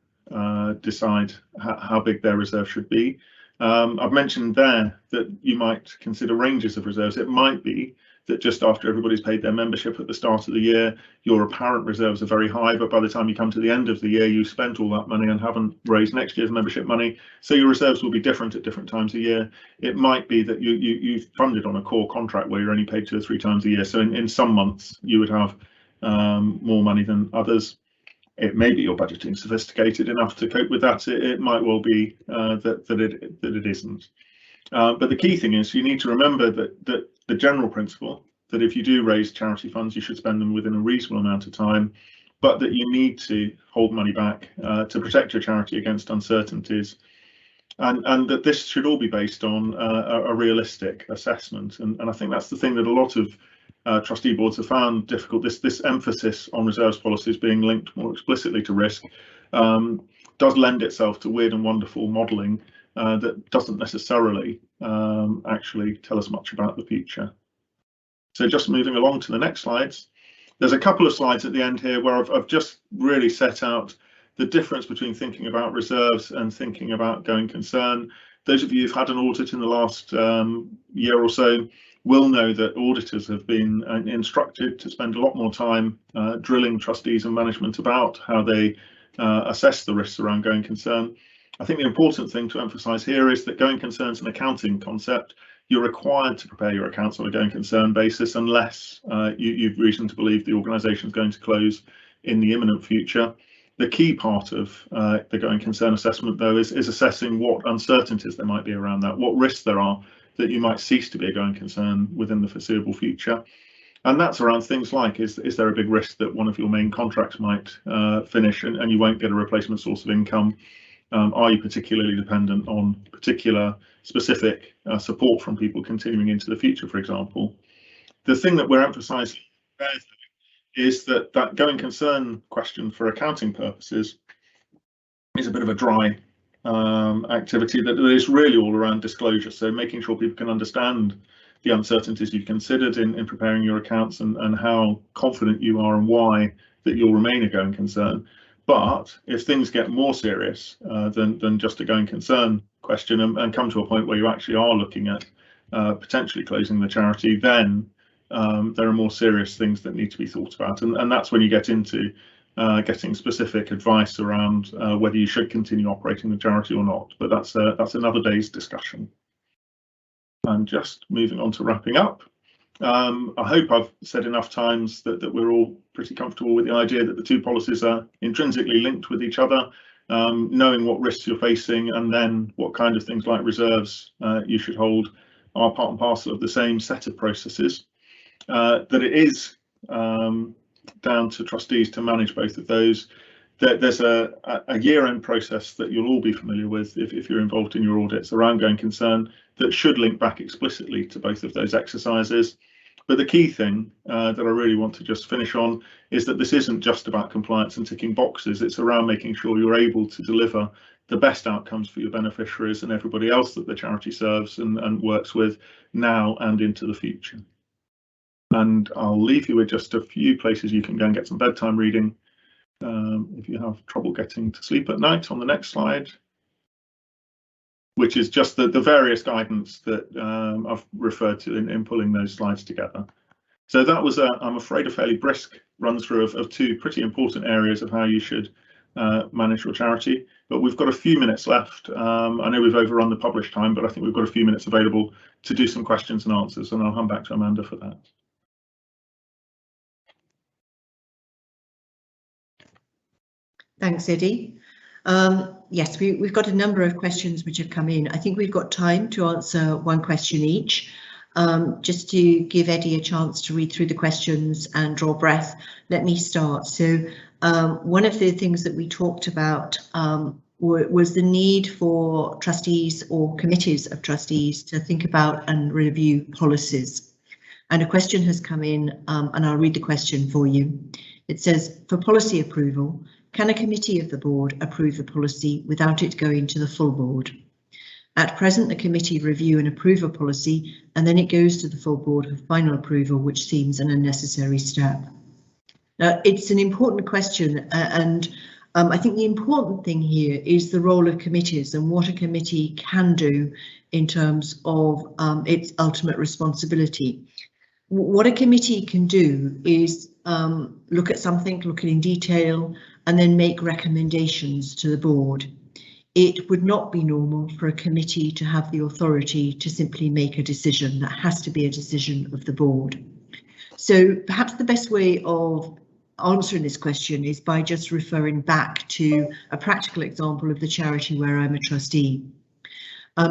decide how big their reserve should be. I've mentioned there that you might consider ranges of reserves. It might be that just after everybody's paid their membership at the start of the year, your apparent reserves are very high, but by the time you come to the end of the year, you've spent all that money and haven't raised next year's membership money. So your reserves will be different at different times a year. It might be that you've funded on a core contract where you're only paid 2 or 3 times a year. So in some months you would have more money than others. It may be you're budgeting sophisticated enough to cope with that. It might well be that it isn't. But the key thing is you need to remember that the general principle that if you do raise charity funds, you should spend them within a reasonable amount of time, but that you need to hold money back to protect your charity against uncertainties, and that this should all be based on a realistic assessment. And I think that's the thing that a lot of trustee boards have found difficult. This emphasis on reserves policies being linked more explicitly to risk does lend itself to weird and wonderful modelling that doesn't necessarily actually tell us much about the future. So just moving along to the next slides, there's a couple of slides at the end here where I've just really set out the difference between thinking about reserves and thinking about going concern. Those of you who've had an audit in the last year or so will know that auditors have been instructed to spend a lot more time drilling trustees and management about how they assess the risks around going concern. I think the important thing to emphasise here is that going concern is an accounting concept. You're required to prepare your accounts on a going concern basis unless you've reason to believe the organisation is going to close in the imminent future. The key part of the going concern assessment, though, is assessing what uncertainties there might be around that, what risks there are that you might cease to be a going concern within the foreseeable future. And that's around things like, is there a big risk that one of your main contracts might finish and you won't get a replacement source of income? Are you particularly dependent on particular specific support from people continuing into the future, for example? The thing that we're emphasising there is that going concern question for accounting purposes is a bit of a dry activity that is really all around disclosure. So making sure people can understand the uncertainties you've considered in preparing your accounts and how confident you are and why that you'll remain a going concern. But if things get more serious than just a going concern question and come to a point where you actually are looking at potentially closing the charity, then there are more serious things that need to be thought about. And that's when you get into getting specific advice around whether you should continue operating the charity or not. But that's another day's discussion. And just moving on to wrapping up. I hope I've said enough times that we're all pretty comfortable with the idea that the two policies are intrinsically linked with each other, knowing what risks you're facing and then what kind of things like reserves you should hold are part and parcel of the same set of processes, that it is down to trustees to manage both of those. There's a year-end process that you'll all be familiar with if you're involved in your audits around going concern that should link back explicitly to both of those exercises. But the key thing that I really want to just finish on is that this isn't just about compliance and ticking boxes. It's around making sure you're able to deliver the best outcomes for your beneficiaries and everybody else that the charity serves and works with now and into the future. And I'll leave you with just a few places you can go and get some bedtime reading if you have trouble getting to sleep at night, on the next slide, which is just the various guidance that I've referred to in pulling those slides together. So that was, I'm afraid, a fairly brisk run through of two pretty important areas of how you should manage your charity. But we've got a few minutes left. I know we've overrun the published time, but I think we've got a few minutes available to do some questions and answers, and I'll hand back to Amanda for that. Thanks, Eddie. Yes, we've got a number of questions which have come in. I think we've got time to answer one question each. Just to give Eddie a chance to read through the questions and draw breath, let me start. So one of the things that we talked about was the need for trustees or committees of trustees to think about and review policies. And a question has come in, and I'll read the question for you. It says, for policy approval, can a committee of the board approve the policy without it going to the full board? At present, the committee review and approve a policy, and then it goes to the full board for final approval, which seems an unnecessary step. Now, it's an important question, and I think the important thing here is the role of committees and what a committee can do in terms of its ultimate responsibility. What a committee can do is look at something, look at it in detail, and then make recommendations to the board. It would not be normal for a committee to have the authority to simply make a decision. That has to be a decision of the board. So perhaps the best way of answering this question is by just referring back to a practical example of the charity where I'm a trustee.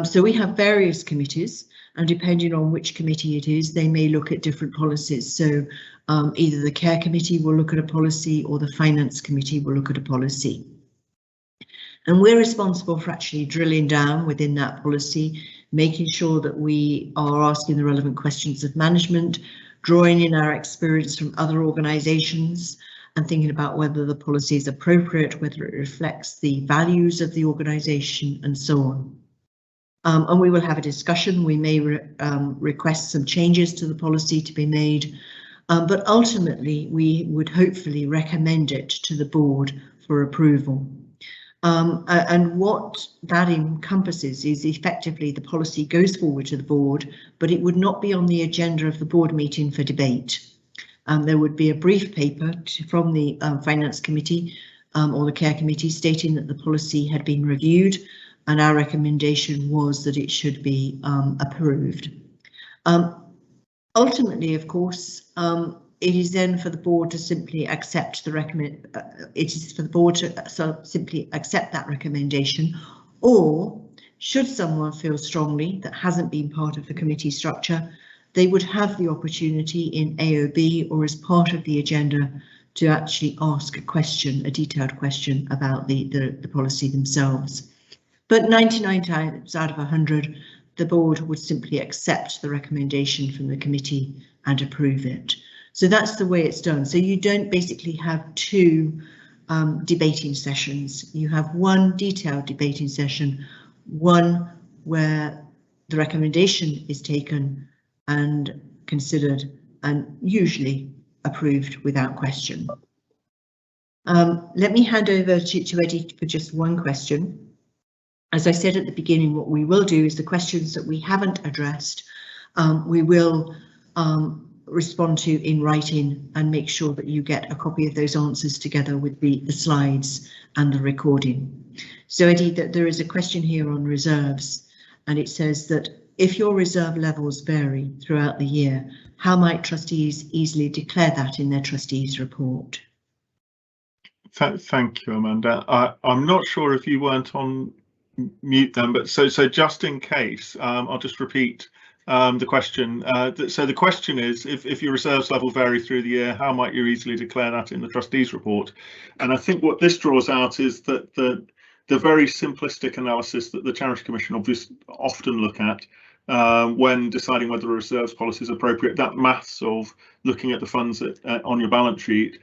So we have various committees, and depending on which committee it is, they may look at different policies. So either the care committee will look at a policy or the finance committee will look at a policy. And we're responsible for actually drilling down within that policy, making sure that we are asking the relevant questions of management, drawing in our experience from other organisations and thinking about whether the policy is appropriate, whether it reflects the values of the organisation and so on. And we will have a discussion. We may request some changes to the policy to be made, but ultimately we would hopefully recommend it to the board for approval. And what that encompasses is effectively the policy goes forward to the board, but it would not be on the agenda of the board meeting for debate. There would be a brief paper from the finance committee or the care committee, stating that the policy had been reviewed and our recommendation was that it should be approved. Ultimately, of course, it is then for the board to simply accept the simply accept that recommendation, or should someone feel strongly that hasn't been part of the committee structure, they would have the opportunity in AOB or as part of the agenda to actually ask a question, a detailed question about the policy themselves. But 99 times out of 100, the board would simply accept the recommendation from the committee and approve it. So that's the way it's done. So you don't basically have two debating sessions. You have one detailed debating session, one where the recommendation is taken and considered and usually approved without question. Let me hand over to Eddie for just one question. As I said at the beginning, what we will do is the questions that we haven't addressed, we will respond to in writing and make sure that you get a copy of those answers together with the slides and the recording. So Eddie, there is a question here on reserves, and it says that if your reserve levels vary throughout the year, how might trustees easily declare that in their trustees report? Thank you, Amanda. I'm not sure if you weren't on mute then, but so just in case, I'll just repeat the question. So the question is, if your reserves level vary through the year, how might you easily declare that in the trustees report? And I think what this draws out is that the very simplistic analysis that the Charity Commission obviously often look at when deciding whether a reserves policy is appropriate, that maths of looking at the funds on your balance sheet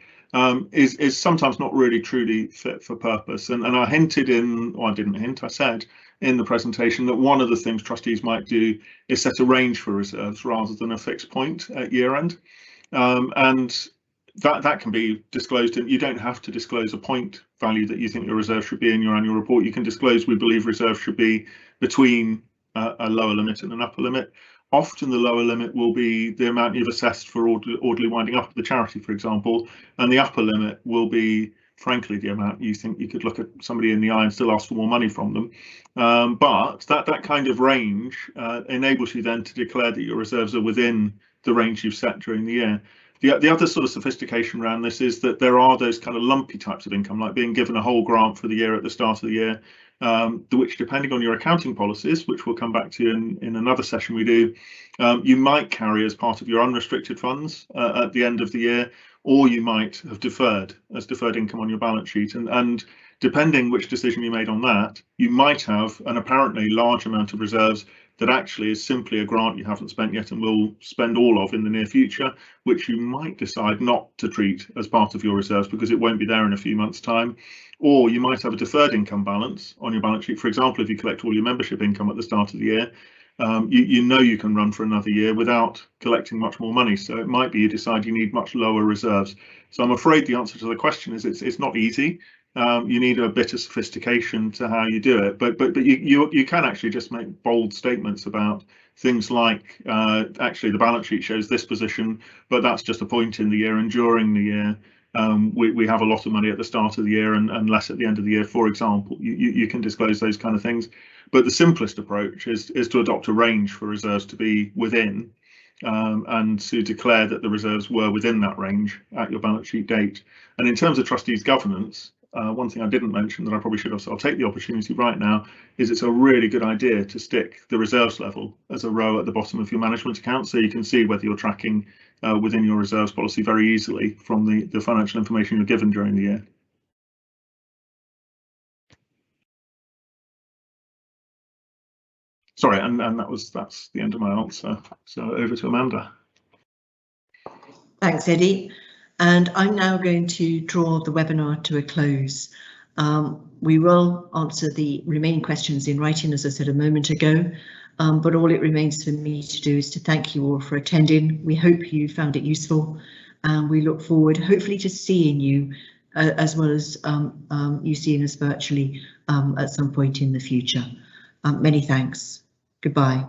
is sometimes not really truly fit for purpose. And I hinted in, or I didn't hint, I said in the presentation that one of the things trustees might do is set a range for reserves rather than a fixed point at year end. And that can be disclosed, and you don't have to disclose a point value that you think your reserve should be in your annual report. You can disclose we believe reserves should be between a lower limit and an upper limit. Often the lower limit will be the amount you've assessed for orderly winding up of the charity, for example, and the upper limit will be, frankly, the amount you think you could look at somebody in the eye and still ask for more money from them. But that kind of range enables you then to declare that your reserves are within the range you've set during the year. The other sort of sophistication around this is that there are those kind of lumpy types of income, like being given a whole grant for the year at the start of the year, which, depending on your accounting policies, which we'll come back to in another session we do, you might carry as part of your unrestricted funds at the end of the year, or you might have deferred as deferred income on your balance sheet. And depending which decision you made on that, you might have an apparently large amount of reserves that actually is simply a grant you haven't spent yet and will spend all of in the near future, which you might decide not to treat as part of your reserves because it won't be there in a few months' time. Or you might have a deferred income balance on your balance sheet. For example, if you collect all your membership income at the start of the year, you know you can run for another year without collecting much more money. So it might be you decide you need much lower reserves. So I'm afraid the answer to the question is it's not easy. You need a bit of sophistication to how you do it, but you can actually just make bold statements about things like actually the balance sheet shows this position, but that's just a point in the year, and during the year we have a lot of money at the start of the year and less at the end of the year, for example. You can disclose those kind of things, but the simplest approach is to adopt a range for reserves to be within, and to declare that the reserves were within that range at your balance sheet date. And in terms of trustees governance, one thing I didn't mention that I probably should have, so I'll take the opportunity right now, is it's a really good idea to stick the reserves level as a row at the bottom of your management account, so you can see whether you're tracking within your reserves policy very easily from the financial information you're given during the year. Sorry, and that's the end of my answer. So over to Amanda. Thanks, Eddie. And I'm now going to draw the webinar to a close. We will answer the remaining questions in writing, as I said a moment ago, but all it remains for me to do is to thank you all for attending. We hope you found it useful, and we look forward hopefully to seeing you as well as you seeing us virtually at some point in the future. Many thanks. Goodbye.